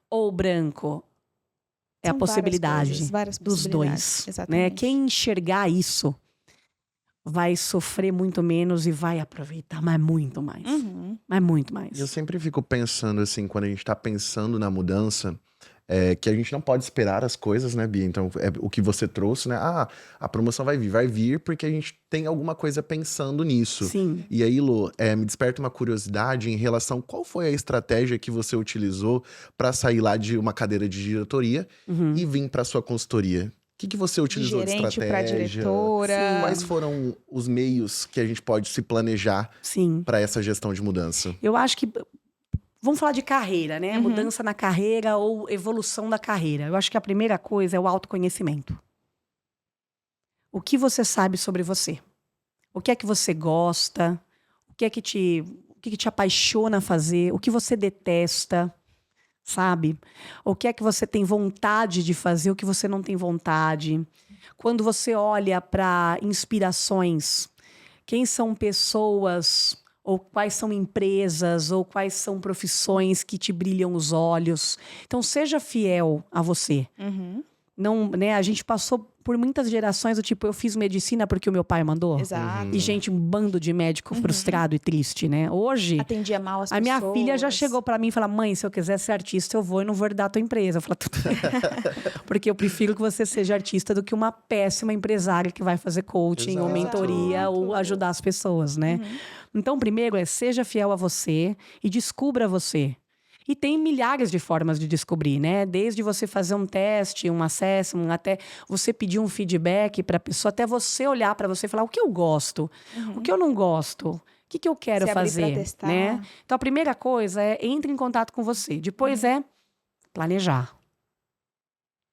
ou branco. É a São várias possibilidade coisas, várias dos possibilidades. dois. Né? Exatamente. Quem enxergar isso vai sofrer muito menos e vai aproveitar, mas muito mais. Uhum. Mas muito mais. eu sempre fico pensando assim, quando a gente tá pensando na mudança, que a gente não pode esperar as coisas, né, Bia? Então, é o que você trouxe, né? Ah, a promoção vai vir porque a gente tem alguma coisa pensando nisso. Sim. E aí, Lu, me desperta uma curiosidade em relação qual foi a estratégia que você utilizou para sair lá de uma cadeira de diretoria Uhum. e vir para sua consultoria. O que você De utilizou de gerente para estratégia? diretora. Quais foram os meios que a gente pode se planejar Sim. para essa gestão de mudança? Eu acho que. Vamos falar de carreira, né? Uhum. Mudança na carreira ou evolução da carreira. Eu acho que a primeira coisa é o autoconhecimento. O que você sabe sobre você? O que é que você gosta? O que é que te apaixona a fazer? O que você detesta? Sabe? O que é que você tem vontade de fazer? O que você não tem vontade? Quando você olha para inspirações, quem são pessoas ou quais são empresas, ou quais são profissões que te brilham os olhos. Então, seja fiel a você. Uhum. Não, né, a gente passou por muitas gerações do tipo, eu fiz medicina porque o meu pai mandou. Exato. E gente, um bando de médico frustrado e triste, né? Hoje, Atendia mal as a minha pessoas. filha já chegou pra mim e falou, mãe, se eu quiser ser artista, eu vou e não vou herdar a tua empresa. Eu falo, tudo bem. Porque eu prefiro que você seja artista do que uma péssima empresária que vai fazer coaching ou Exato. mentoria ou ajudar as pessoas, né? Então, primeiro seja fiel a você e descubra você. E tem milhares de formas de descobrir, né? Desde você fazer um teste, um assessment, até você pedir um feedback para a pessoa, até você olhar para você e falar o que eu gosto, o que eu não gosto, o que eu quero Se abrir pra fazer, testar. né? Então a primeira coisa é entre em contato com você. Depois é planejar.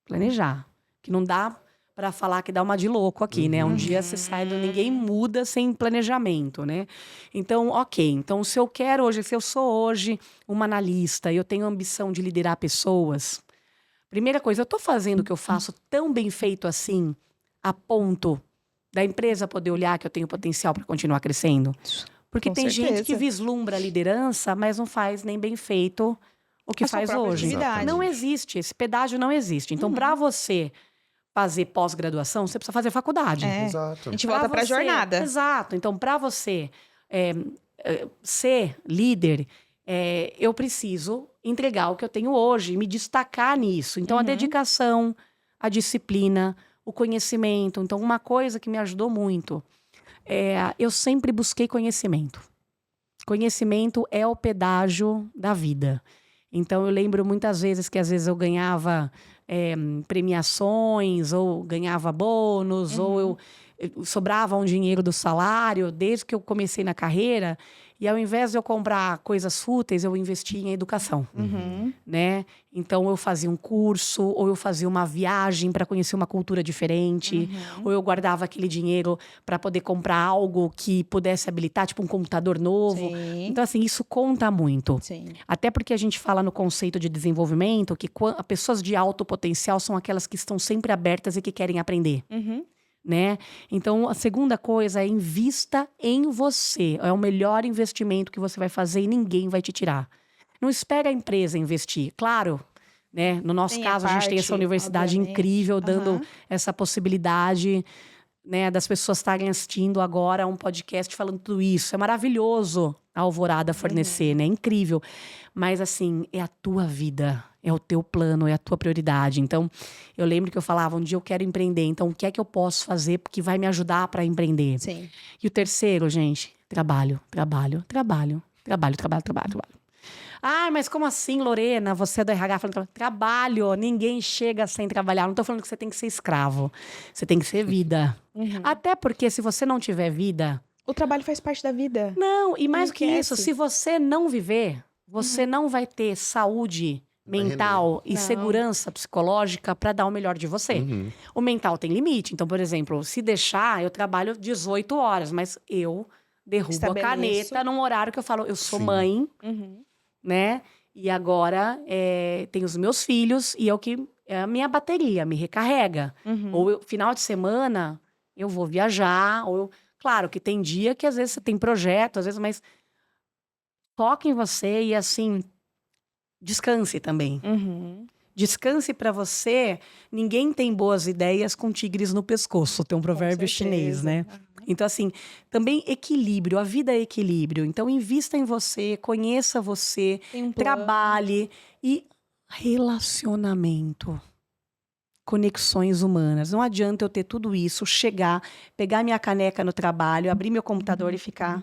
Planejar. Que não dá para falar que dá uma de louco aqui, né? Um dia você sai do ninguém muda sem planejamento, né? Então, ok. Então, se eu sou hoje uma analista e eu tenho a ambição de liderar pessoas, primeira coisa, eu tô fazendo o que eu faço tão bem feito assim, a ponto da empresa poder olhar que eu tenho potencial para continuar crescendo? Porque Com tem gente certeza. que vislumbra a liderança, mas não faz nem bem feito o que A sua faz própria hoje. atividade. Não existe, esse pedágio não existe. Então, para você fazer pós-graduação, você precisa fazer faculdade. Exato. A gente volta pra jornada. Exato. Então, para você ser líder, eu preciso entregar o que eu tenho hoje e me destacar nisso. Então, a dedicação, a disciplina, o conhecimento. Então, uma coisa que me ajudou muito, eu sempre busquei conhecimento. Conhecimento é o pedágio da vida. Então, eu lembro muitas vezes que às vezes eu ganhava premiações, ou ganhava bônus, ou eu sobrava um dinheiro do salário, desde que eu comecei na carreira, e ao invés de eu comprar coisas fúteis, eu investia em educação, né? Então, eu fazia um curso, ou eu fazia uma viagem para conhecer uma cultura diferente, ou eu guardava aquele dinheiro para poder comprar algo que pudesse habilitar, tipo um computador novo. Sim. Então, assim, isso conta muito. Sim. Até porque a gente fala no conceito de desenvolvimento que pessoas de alto potencial são aquelas que estão sempre abertas e que querem aprender. Né? Então, a segunda coisa é invista em você. É o melhor investimento que você vai fazer e ninguém vai te tirar. Não espere a empresa investir. Claro, né? No nosso caso, a gente tem essa universidade incrível, dando essa possibilidade, né, das pessoas estarem assistindo agora um podcast falando tudo isso. É maravilhoso a Alvorada fornecer, né? É incrível. Mas, assim, é a tua vida, é o teu plano, é a tua prioridade. Então, eu lembro que eu falava, um dia eu quero empreender. Então, o que é que eu posso fazer que vai me ajudar para empreender? Sim. E o terceiro, gente, trabalho. Ah, mas como assim, Lorena? Você é do RH falando trabalho. Ninguém chega sem trabalhar. Não tô falando que você tem que ser escravo. Você tem que ser vida. Até porque se você não tiver vida... O trabalho faz parte da vida. Não, e mais do que isso, se você não viver, você não vai ter saúde mental e segurança psicológica para dar o melhor de você. O mental tem limite. Então, por exemplo, se deixar, eu trabalho 18 horas, mas eu derrubo a caneta num horário que eu falo, eu sou mãe, né? E agora tem os meus filhos e é a minha bateria, me recarrega. Ou final de semana eu vou viajar, claro que tem dia que às vezes você tem projeto, às vezes, mas foque em você e assim, descanse também. Descanse para você. Ninguém tem boas ideias com tigres no pescoço. Tem um provérbio chinês, né? Então, assim, também equilíbrio. A vida é equilíbrio. Então, invista em você, conheça você, trabalhe e relacionamento. Conexões humanas. Não adianta eu ter tudo isso, chegar, pegar minha caneca no trabalho, abrir meu computador e ficar...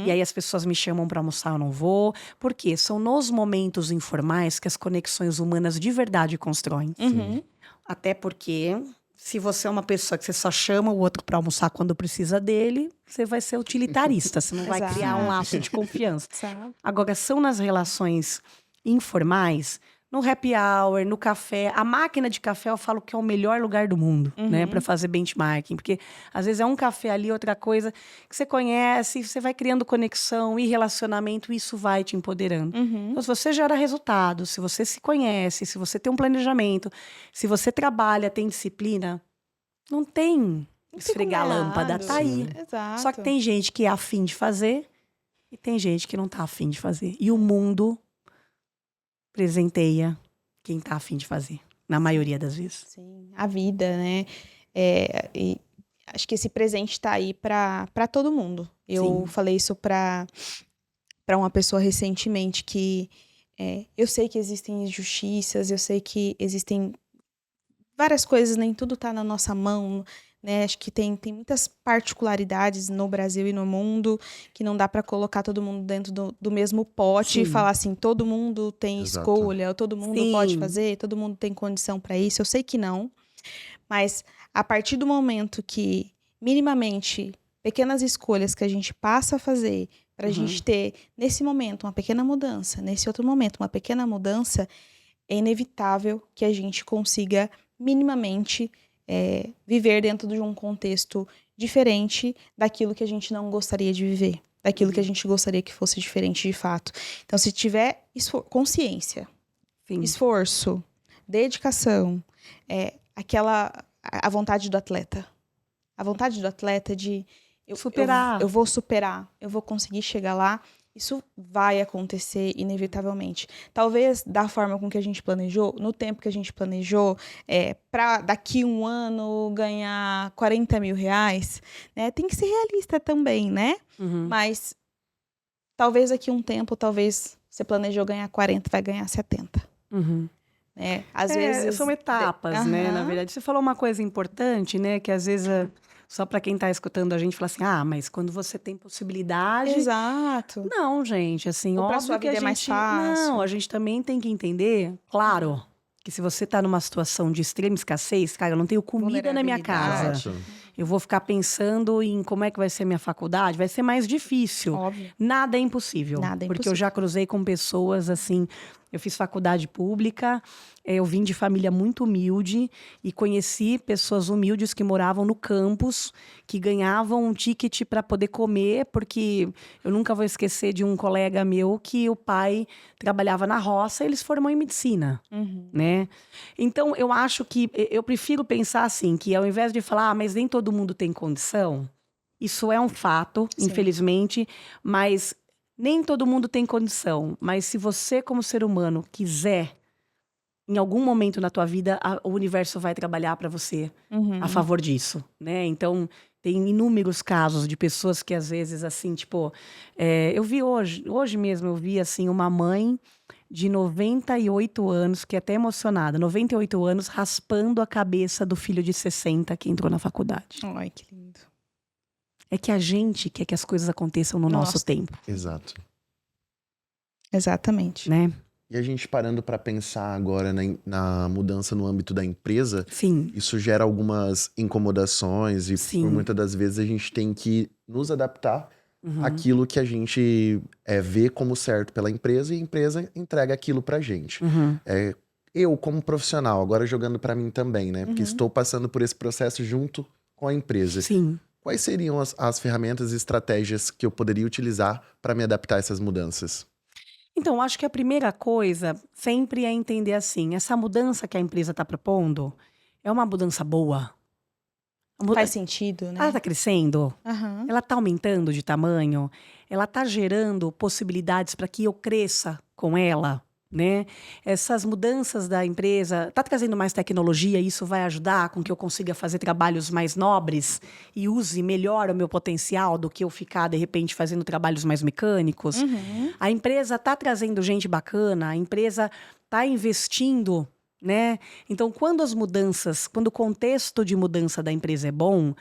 E aí as pessoas me chamam para almoçar, eu não vou. Por quê? São nos momentos informais que as conexões humanas de verdade constroem. Até porque, se você é uma pessoa que você só chama o outro para almoçar quando precisa dele, você vai ser utilitarista, você não vai criar um laço de confiança. Agora, são nas relações informais... No happy hour, no café. A máquina de café, eu falo que é o melhor lugar do mundo, né? Para fazer benchmarking. Porque, às vezes, é um café ali, outra coisa que você conhece, você vai criando conexão e relacionamento, e isso vai te empoderando. Então, se você gera resultado, se você se conhece, se você tem um planejamento, se você trabalha, tem disciplina, não tem esfregar a lâmpada, tá aí. Exato. Só que tem gente que é afim de fazer e tem gente que não tá afim de fazer. E o mundo... presenteia quem tá a fim de fazer, na maioria das vezes. Sim, a vida, né? E acho que esse presente tá aí para todo mundo. Eu falei isso para uma pessoa recentemente que eu sei que existem injustiças, eu sei que existem várias coisas, nem tudo tá na nossa mão, né? Acho que tem muitas particularidades no Brasil e no mundo que não dá para colocar todo mundo dentro do mesmo pote e falar assim, todo mundo tem escolha, todo mundo pode fazer, todo mundo tem condição para isso. Eu sei que não, mas a partir do momento que, minimamente, pequenas escolhas que a gente passa a fazer para a gente ter, nesse momento, uma pequena mudança, nesse outro momento, uma pequena mudança, é inevitável que a gente consiga, minimamente, viver dentro de um contexto diferente daquilo que a gente não gostaria de viver, daquilo que a gente gostaria que fosse diferente de fato. Então, se tiver consciência, esforço, dedicação, a vontade do atleta. A vontade do atleta de... superar. Eu vou superar, eu vou conseguir chegar lá. Isso vai acontecer inevitavelmente. Talvez da forma com que a gente planejou, no tempo que a gente planejou, para daqui um ano ganhar 40 mil reais, né? Tem que ser realista também, né? Mas talvez daqui um tempo, talvez você planejou ganhar 40, vai ganhar 70. Né? Às vezes são etapas, né? Na verdade, você falou uma coisa importante, né? Que às vezes, só para quem tá escutando a gente, fala assim, mas quando você tem possibilidade... Exato. Não, gente, assim, Ou pra óbvio sua que a vida é mais gente... fácil. Não, a gente também tem que entender, claro, que se você tá numa situação de extrema escassez, cara, eu não tenho comida na minha casa. Exato. Eu vou ficar pensando em como é que vai ser a minha faculdade, vai ser mais difícil. Óbvio. Nada é impossível. Nada é porque eu impossível. já cruzei com pessoas assim. Eu fiz faculdade pública, eu vim de família muito humilde e conheci pessoas humildes que moravam no campus, que ganhavam um ticket para poder comer, porque eu nunca vou esquecer de um colega meu que o pai trabalhava na roça e eles formam em medicina, né? Então, eu acho que eu prefiro pensar assim, que ao invés de falar, mas nem todo mundo tem condição, isso é um fato, Sim. infelizmente, mas nem todo mundo tem condição. Mas se você, como ser humano, quiser, em algum momento na tua vida, o universo vai trabalhar para você a favor disso, né? Então, tem inúmeros casos de pessoas que às vezes, assim, tipo... eu vi hoje mesmo, eu vi, assim, uma mãe de 98 anos, fiquei até emocionada, 98 anos, raspando a cabeça do filho de 60 que entrou na faculdade. Ai, que lindo. É que a gente quer que as coisas aconteçam no nosso tempo, Exato. Exatamente. né? E a gente parando para pensar agora na mudança no âmbito da empresa, Sim. isso gera algumas incomodações e Sim. por muitas das vezes a gente tem que nos adaptar àquilo que a gente vê como certo pela empresa e a empresa entrega aquilo pra gente. Eu, como profissional, agora jogando pra mim também, né? Porque estou passando por esse processo junto com a empresa. Sim. Quais seriam as ferramentas e estratégias que eu poderia utilizar para me adaptar a essas mudanças? Então, acho que a primeira coisa sempre é entender assim, essa mudança que a empresa está propondo é uma mudança boa? Faz sentido, né? Ela está crescendo? Aham. Ela está aumentando de tamanho? Ela está gerando possibilidades para que eu cresça com ela? Né? Essas mudanças da empresa, está trazendo mais tecnologia, isso vai ajudar com que eu consiga fazer trabalhos mais nobres e use melhor o meu potencial do que eu ficar, de repente, fazendo trabalhos mais mecânicos. A empresa está trazendo gente bacana, a empresa está investindo, né? Então, quando o contexto de mudança da empresa é bom,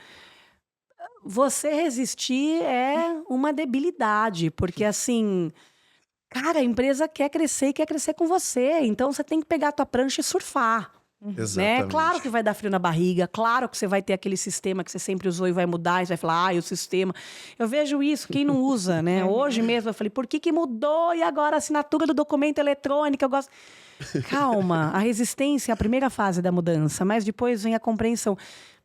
você resistir é uma debilidade, porque assim... Cara, a empresa quer crescer e quer crescer com você. Então, você tem que pegar a tua prancha e surfar. Né? Exatamente. Claro que vai dar frio na barriga. Claro que você vai ter aquele sistema que você sempre usou e vai mudar. E você vai falar, o sistema... Eu vejo isso, quem não usa, né? Hoje mesmo eu falei, por que mudou? E agora a assinatura do documento eletrônico, eu gosto... Calma, a resistência é a primeira fase da mudança. Mas depois vem a compreensão.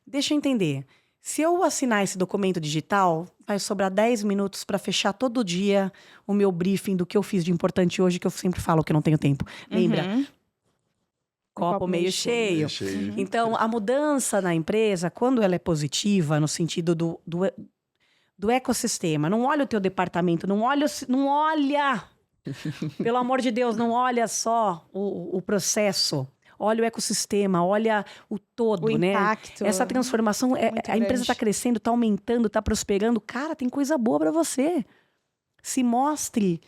Deixa eu entender. Se eu assinar esse documento digital, vai sobrar 10 minutos para fechar todo dia o meu briefing do que eu fiz de importante hoje, que eu sempre falo que eu não tenho tempo. Lembra? Copo meio cheio. Então, a mudança na empresa, quando ela é positiva, no sentido do ecossistema, não olha o teu departamento, não olha pelo amor de Deus, não olha só o processo. Olha o ecossistema, olha o todo, o né? impacto. Essa transformação, a empresa está crescendo, está aumentando, está prosperando. Cara, tem coisa boa para você. Se mostre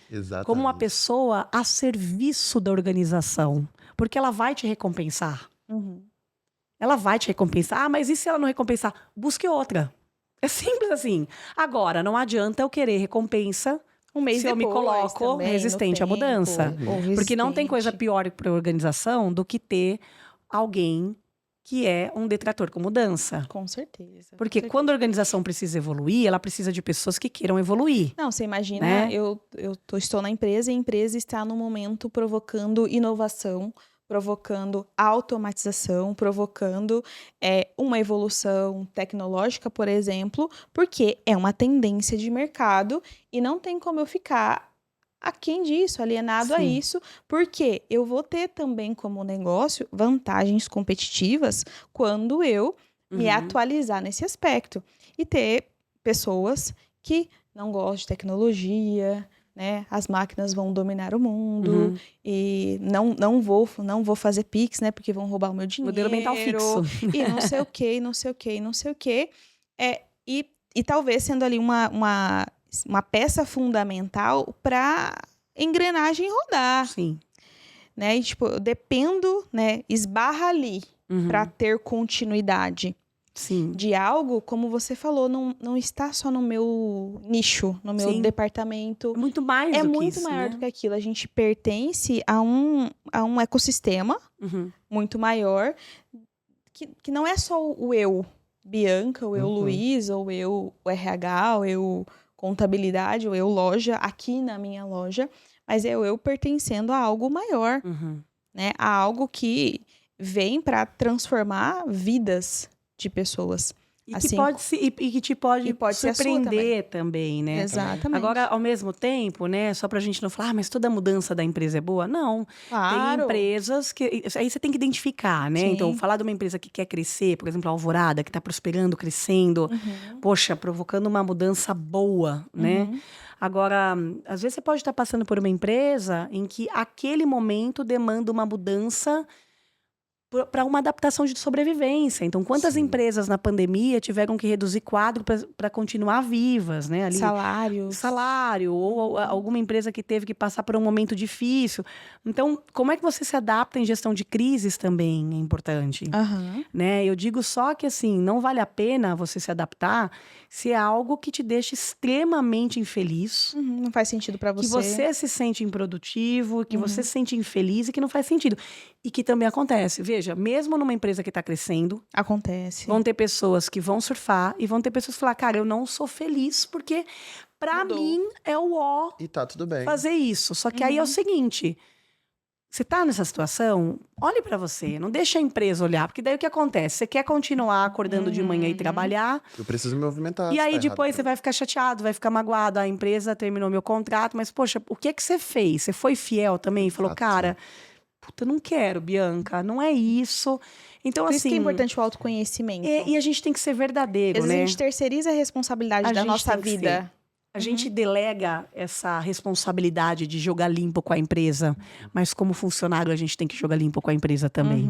como uma pessoa a serviço da organização. Porque ela vai te recompensar. Ela vai te recompensar. Mas e se ela não recompensar? Busque outra. É simples assim. Agora, não adianta eu querer recompensa se eu me coloco resistente à mudança. Porque não tem coisa pior para a organização do que ter alguém que é um detrator com mudança. Com certeza. Porque quando a organização precisa evoluir, ela precisa de pessoas que queiram evoluir. Não, você imagina, né? estou na empresa e a empresa está no momento provocando inovação, provocando automatização, provocando uma evolução tecnológica, por exemplo, porque é uma tendência de mercado e não tem como eu ficar aquém disso, alienado a isso, porque eu vou ter também como negócio vantagens competitivas quando eu me atualizar nesse aspecto e ter pessoas que não gostam de tecnologia, né? As máquinas vão dominar o mundo e não vou fazer Pix, né? Porque vão roubar o meu dinheiro. Modelo mental fixo. E não sei o quê, não sei o quê, não sei o quê. E talvez sendo ali uma peça fundamental para engrenagem rodar. Sim. Né? E, tipo, eu dependo, né? Esbarra ali para ter continuidade. Sim. De algo, como você falou, não está só no meu nicho, no meu departamento. É muito mais É do que muito isso, maior né? do que aquilo. A gente pertence a um ecossistema muito maior, que não é só o eu, Bianca, o eu, Luiz, ou eu, o RH, ou eu, contabilidade, ou eu, loja, aqui na minha loja, mas é eu pertencendo a algo maior, né? A algo que vem para transformar vidas de pessoas. E assim, que pode ser a sua surpreender também, né? Exatamente. Agora, ao mesmo tempo, né? Só pra gente não falar, mas toda mudança da empresa é boa? Não. Claro. Tem empresas que... Aí você tem que identificar, né? Sim. Então, falar de uma empresa que quer crescer, por exemplo, a Alvorada, que tá prosperando, crescendo, poxa, provocando uma mudança boa, né? Agora, às vezes você pode estar passando por uma empresa em que aquele momento demanda uma mudança para uma adaptação de sobrevivência. Então, quantas empresas na pandemia tiveram que reduzir quadro para continuar vivas, né? Ali, salário, ou alguma empresa que teve que passar por um momento difícil. Então, como é que você se adapta em gestão de crises também é importante. Né? Eu digo só que, assim, não vale a pena você se adaptar se é algo que te deixa extremamente infeliz. Não faz sentido para você. Que você se sente improdutivo, que você se sente infeliz e que não faz sentido. E que também acontece. Veja, mesmo numa empresa que está crescendo... Acontece. Vão ter pessoas que vão surfar e vão ter pessoas que falar, cara, eu não sou feliz porque pra mim é o ó. E tá tudo bem. Fazer isso. Só que aí é o seguinte... Você tá nessa situação, olhe para você, não deixa a empresa olhar, porque daí o que acontece? Você quer continuar acordando de manhã e trabalhar. Eu preciso me movimentar. E aí depois você vai ficar chateado, vai ficar magoado. A empresa terminou meu contrato, mas poxa, o que você fez? Você foi fiel também? Falou, cara, puta, não quero, Bianca, não é isso. Então, Por assim, isso que é importante o autoconhecimento. E a gente tem que ser verdadeiro, às vezes né? a gente terceiriza a responsabilidade da nossa vida. A gente delega essa responsabilidade de jogar limpo com a empresa, mas como funcionário a gente tem que jogar limpo com a empresa também.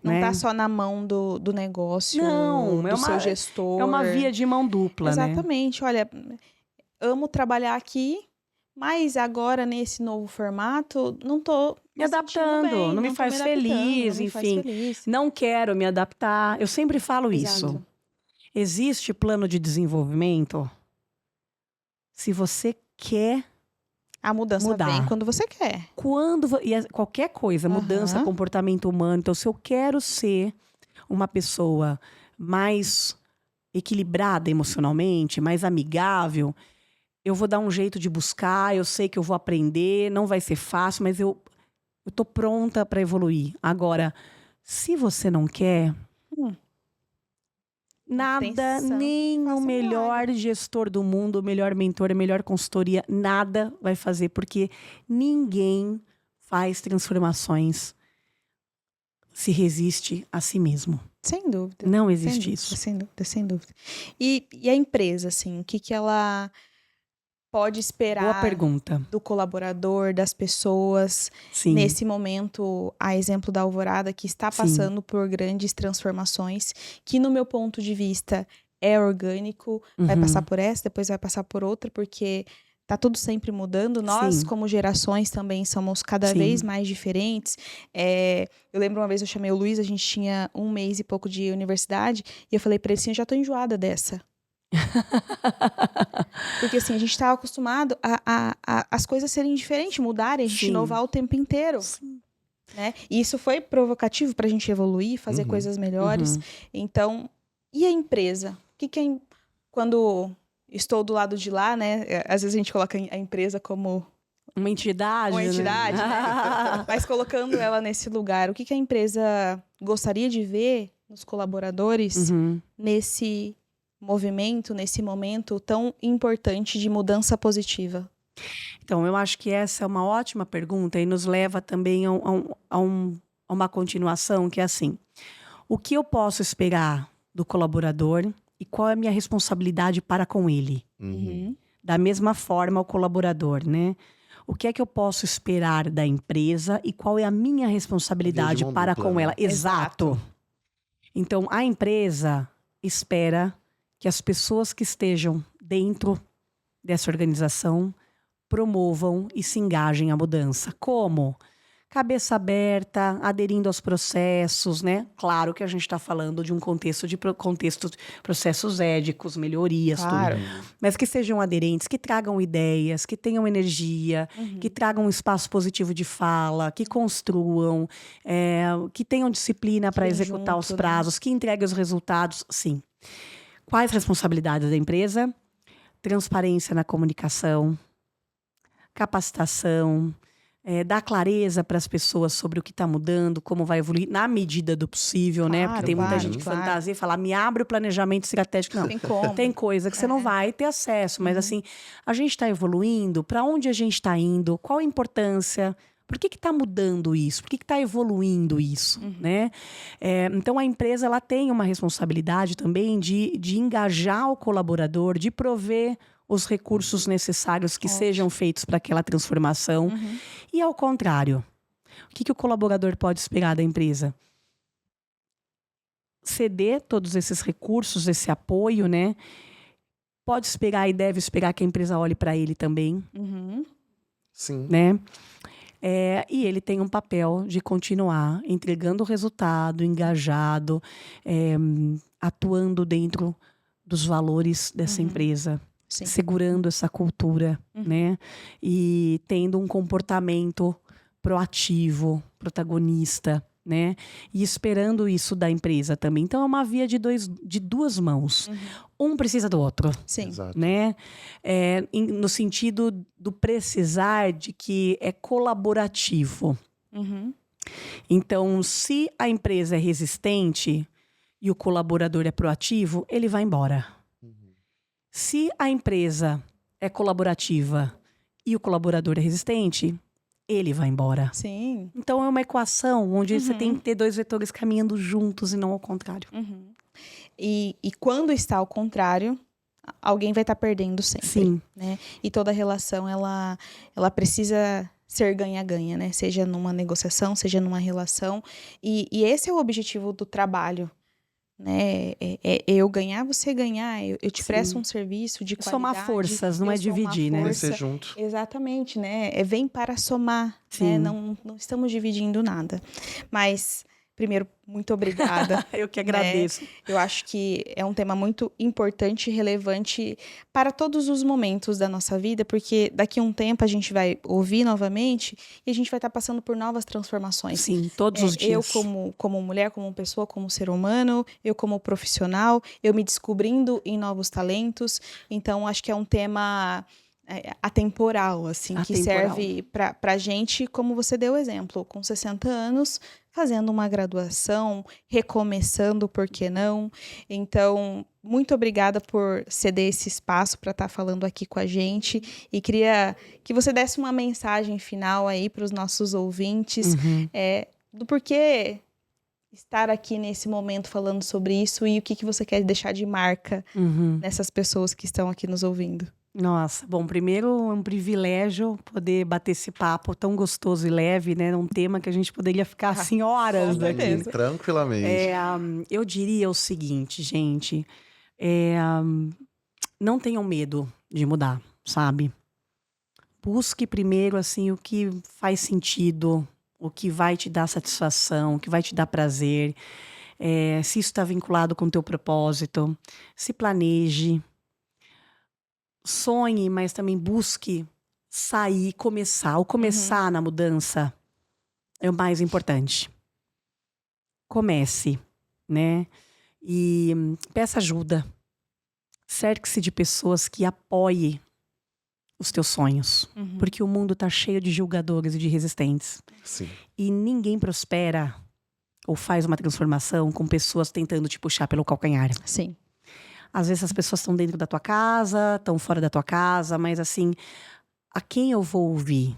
Não tá só na mão do negócio, do seu gestor. É uma via de mão dupla, Exatamente. né? Olha, amo trabalhar aqui, mas agora nesse novo formato não tô me adaptando, bem, não me faz feliz, enfim. Não quero me adaptar. Eu sempre falo isso. Existe plano de desenvolvimento? Se você quer a mudança mudar. Vem quando você quer. Qualquer coisa, mudança, comportamento humano. Então, se eu quero ser uma pessoa mais equilibrada emocionalmente, mais amigável, eu vou dar um jeito de buscar, eu sei que eu vou aprender, não vai ser fácil, mas eu tô pronta para evoluir. Agora, se você não quer... Nada, nem o melhor gestor do mundo, o melhor mentor, a melhor consultoria, nada vai fazer, porque ninguém faz transformações se resiste a si mesmo. Sem dúvida. Não existe isso. Sem dúvida, sem dúvida. E a empresa, assim, o que ela pode esperar Boa pergunta. Do colaborador, das pessoas, nesse momento, a exemplo da Alvorada, que está passando por grandes transformações, que no meu ponto de vista é orgânico, vai passar por essa, depois vai passar por outra, porque tá tudo sempre mudando. Nós, como gerações, também somos cada vez mais diferentes. Eu lembro uma vez, eu chamei o Luiz, a gente tinha 1 mês e pouco de universidade, e eu falei pra ele assim, eu já tô enjoada dessa. Porque assim, a gente estava acostumado a as coisas serem diferentes, mudarem, a gente inovar o tempo inteiro. Né? E isso foi provocativo para a gente evoluir, fazer coisas melhores. Então, e a empresa? Quando estou do lado de lá, né? Às vezes a gente coloca a empresa como uma entidade. Né? Mas colocando ela nesse lugar, o que a empresa gostaria de ver nos colaboradores nesse movimento, nesse momento tão importante de mudança positiva? Então, eu acho que essa é uma ótima pergunta e nos leva também a uma continuação, que é assim, o que eu posso esperar do colaborador e qual é a minha responsabilidade para com ele? Da mesma forma, o colaborador, né? O que é que eu posso esperar da empresa e qual é a minha responsabilidade Via de mão para dupla, com né? ela? Exato. Então, a empresa espera que as pessoas que estejam dentro dessa organização promovam e se engajem à mudança. Como? Cabeça aberta, aderindo aos processos, né? Claro que a gente está falando de um contexto de processos éticos, melhorias, Claro. tudo. Mas que sejam aderentes, que tragam ideias, que tenham energia, que tragam um espaço positivo de fala, que construam, que tenham disciplina para executar os prazos, que entreguem os resultados, sim. Quais responsabilidades da empresa? Transparência na comunicação, capacitação, dar clareza para as pessoas sobre o que está mudando, como vai evoluir, na medida do possível, né? Porque tem muita gente que fantasia e fala, me abre o planejamento estratégico. Não, Tem como. tem coisa que você não vai ter acesso, mas assim, a gente está evoluindo, para onde a gente está indo, qual a importância, por que está mudando isso, por que está evoluindo isso, né? Então, a empresa ela tem uma responsabilidade também de engajar o colaborador, de prover os recursos necessários que sejam feitos para aquela transformação. E ao contrário, o que o colaborador pode esperar da empresa? Ceder todos esses recursos, esse apoio, né? Pode esperar e deve esperar que a empresa olhe para ele também, Sim. né? E ele tem um papel de continuar entregando o resultado, engajado, atuando dentro dos valores dessa empresa. Sim. Segurando essa cultura, né? E tendo um comportamento proativo, protagonista, né? E esperando isso da empresa também. Então, é uma via de duas mãos. Um precisa do outro. Sim. Exato. Né? No sentido do precisar de que é colaborativo. Então, se a empresa é resistente e o colaborador é proativo, ele vai embora. Se a empresa é colaborativa e o colaborador é resistente, ele vai embora. Sim. Então, é uma equação onde você tem que ter dois vetores caminhando juntos e não ao contrário. E quando está ao contrário, alguém vai estar perdendo sempre. Sim. Né? E toda relação, ela precisa ser ganha-ganha, né? Seja numa negociação, seja numa relação. E esse é o objetivo do trabalho. Né? Eu ganhar, você ganhar. Eu te presto um serviço de qualidade. Somar forças, não é dividir, né? Crescer junto. Exatamente, né? Vem para somar, Sim. né? Não estamos dividindo nada. Mas, primeiro, muito obrigada. Eu que agradeço. Né? Eu acho que é um tema muito importante e relevante para todos os momentos da nossa vida, porque daqui a um tempo a gente vai ouvir novamente e a gente vai estar passando por novas transformações. Sim, todos os dias. Eu como mulher, como pessoa, como ser humano, eu como profissional, eu me descobrindo em novos talentos. Então, acho que é um tema atemporal, assim, que serve pra gente, como você deu o exemplo, com 60 anos, fazendo uma graduação, recomeçando, por que não? Então, muito obrigada por ceder esse espaço para estar falando aqui com a gente e queria que você desse uma mensagem final aí para os nossos ouvintes do porquê estar aqui nesse momento falando sobre isso e o que você quer deixar de marca nessas pessoas que estão aqui nos ouvindo. Nossa, bom, primeiro é um privilégio poder bater esse papo tão gostoso e leve, né? Um tema que a gente poderia ficar assim horas daqui. Tranquilamente. Eu diria o seguinte, gente, não tenham medo de mudar, sabe? Busque primeiro, assim, o que faz sentido, o que vai te dar satisfação, o que vai te dar prazer, se isso está vinculado com o teu propósito, se planeje. Sonhe, mas também busque sair, começar. O começar na mudança é o mais importante. Comece, né? E peça ajuda. Cerque-se de pessoas que apoiem os teus sonhos. Porque o mundo tá cheio de julgadores e de resistentes. Sim. E ninguém prospera ou faz uma transformação com pessoas tentando te puxar pelo calcanhar. Sim. Às vezes as pessoas estão dentro da tua casa, estão fora da tua casa, mas assim, a quem eu vou ouvir?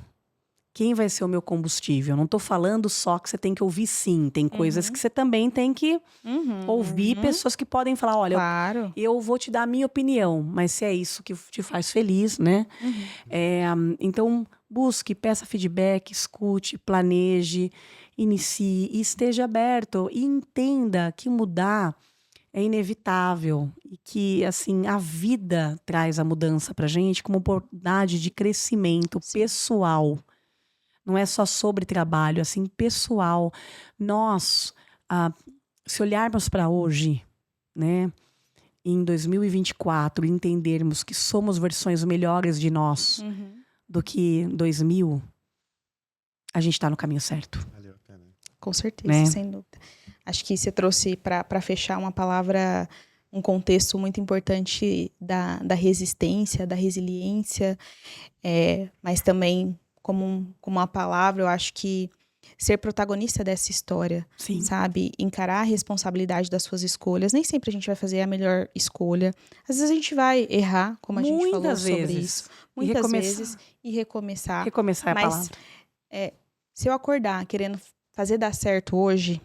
quem vai ser o meu combustível? Eu não tô falando só que você tem que ouvir sim. Tem coisas que você também tem que ouvir pessoas que podem falar, olha, Claro. eu vou te dar a minha opinião, mas se é isso que te faz feliz, né? Então, busque, peça feedback, escute, planeje, inicie e esteja aberto. E entenda que mudar é inevitável e que, assim, a vida traz a mudança pra gente como oportunidade de crescimento pessoal. Não é só sobre trabalho, assim, pessoal. Nós, se olharmos para hoje, né, em 2024, entendermos que somos versões melhores de nós do que 2000, a gente está no caminho certo. Valeu a pena. Com certeza, Né? sem dúvida. Acho que você trouxe para fechar uma palavra, um contexto muito importante da resistência, da resiliência, mas também como uma palavra, eu acho que ser protagonista dessa história, Sim. sabe? Encarar a responsabilidade das suas escolhas. Nem sempre a gente vai fazer a melhor escolha. Às vezes a gente vai errar, como a gente falou sobre isso. Muitas vezes. E recomeçar. Recomeçar é a Mas, palavra. se eu acordar querendo fazer dar certo hoje,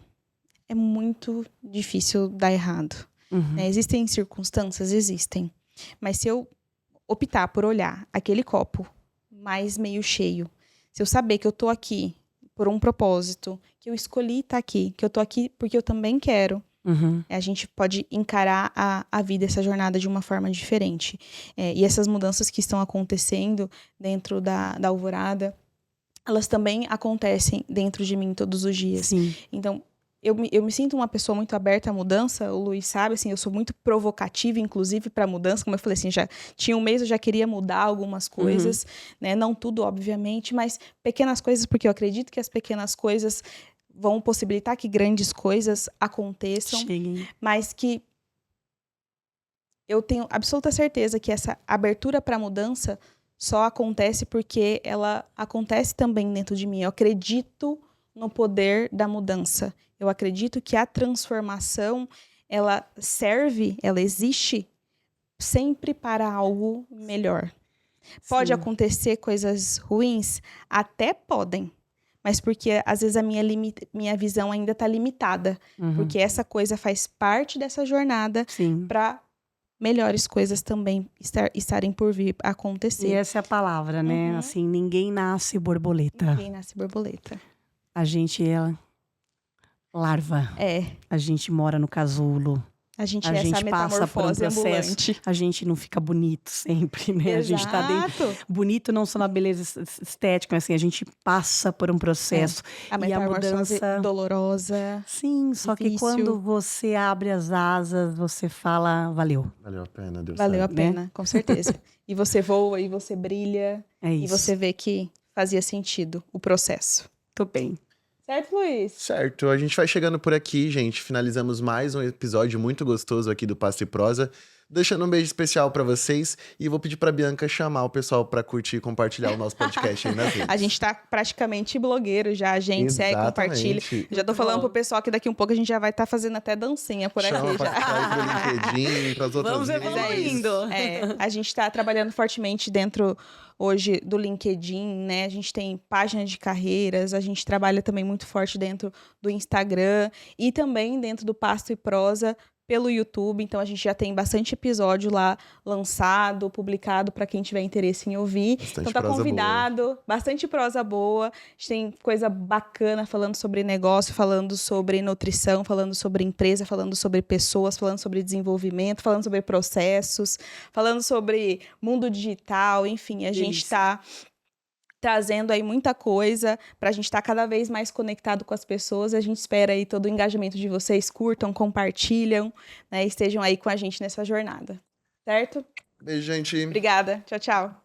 é muito difícil dar errado. Né? Existem circunstâncias? Existem. Mas se eu optar por olhar aquele copo mais meio cheio, se eu saber que eu tô aqui por um propósito, que eu escolhi estar aqui, que eu tô aqui porque eu também quero, a gente pode encarar a vida, essa jornada de uma forma diferente. E essas mudanças que estão acontecendo dentro da Alvorada, elas também acontecem dentro de mim todos os dias. Sim. Então, eu me sinto uma pessoa muito aberta à mudança, o Luiz sabe, assim, eu sou muito provocativa, inclusive, para mudança, como eu falei, assim, já tinha um mês, eu já queria mudar algumas coisas, né, não tudo, obviamente, mas pequenas coisas, porque eu acredito que as pequenas coisas vão possibilitar que grandes coisas aconteçam, Cheguem. mas que eu tenho absoluta certeza que essa abertura para mudança só acontece porque ela acontece também dentro de mim. Eu acredito no poder da mudança. Eu acredito que a transformação, ela existe sempre para algo melhor. Pode acontecer coisas ruins? Até podem. Mas porque, às vezes, a minha visão ainda está limitada. Porque essa coisa faz parte dessa jornada para melhores coisas também estarem por vir a acontecer. E essa é a palavra, né? Assim, ninguém nasce borboleta. Ninguém nasce borboleta. A gente é larva. A gente mora no casulo. A gente é essa passa por um metamorfose processo. ambulante. A gente não fica bonito sempre, né? Exato. A gente tá dentro. Bonito não só na beleza estética, mas assim, a gente passa por um processo. A e a metamorfose mudança dolorosa. Sim, só que difícil. quando você abre as asas, você fala, valeu. Valeu a pena, Deus Valeu a sabe. pena, com certeza. E você voa, e você brilha. É isso. E você vê que fazia sentido o processo. Tô bem. Certo, Luiz? Certo, a gente vai chegando por aqui, gente. Finalizamos mais um episódio muito gostoso aqui do Pasto e Prosa. Deixando um beijo especial pra vocês e vou pedir pra Bianca chamar o pessoal pra curtir e compartilhar o nosso podcast aí nas redes. A gente tá praticamente blogueiro já, gente. Segue, compartilha. Já tô falando pro pessoal que daqui um pouco a gente já vai estar fazendo até dancinha por Chama aqui. pra Já. ficar aí pro LinkedIn, pras outras Vamos redes. evoluindo. A gente tá trabalhando fortemente dentro hoje do LinkedIn, né? A gente tem página de carreiras, a gente trabalha também muito forte dentro do Instagram e também dentro do Pasto e Prosa pelo YouTube. Então a gente já tem bastante episódio lá lançado, publicado para quem tiver interesse em ouvir. Bastante então tá prosa convidado, bastante prosa boa. A gente tem coisa bacana falando sobre negócio, falando sobre nutrição, falando sobre empresa, falando sobre pessoas, falando sobre desenvolvimento, falando sobre processos, falando sobre mundo digital, enfim, a gente tá trazendo aí muita coisa para a gente estar cada vez mais conectado com as pessoas. A gente espera aí todo o engajamento de vocês, curtam, compartilham, né, estejam aí com a gente nessa jornada. Certo? Beijo, gente. Obrigada. Tchau, tchau.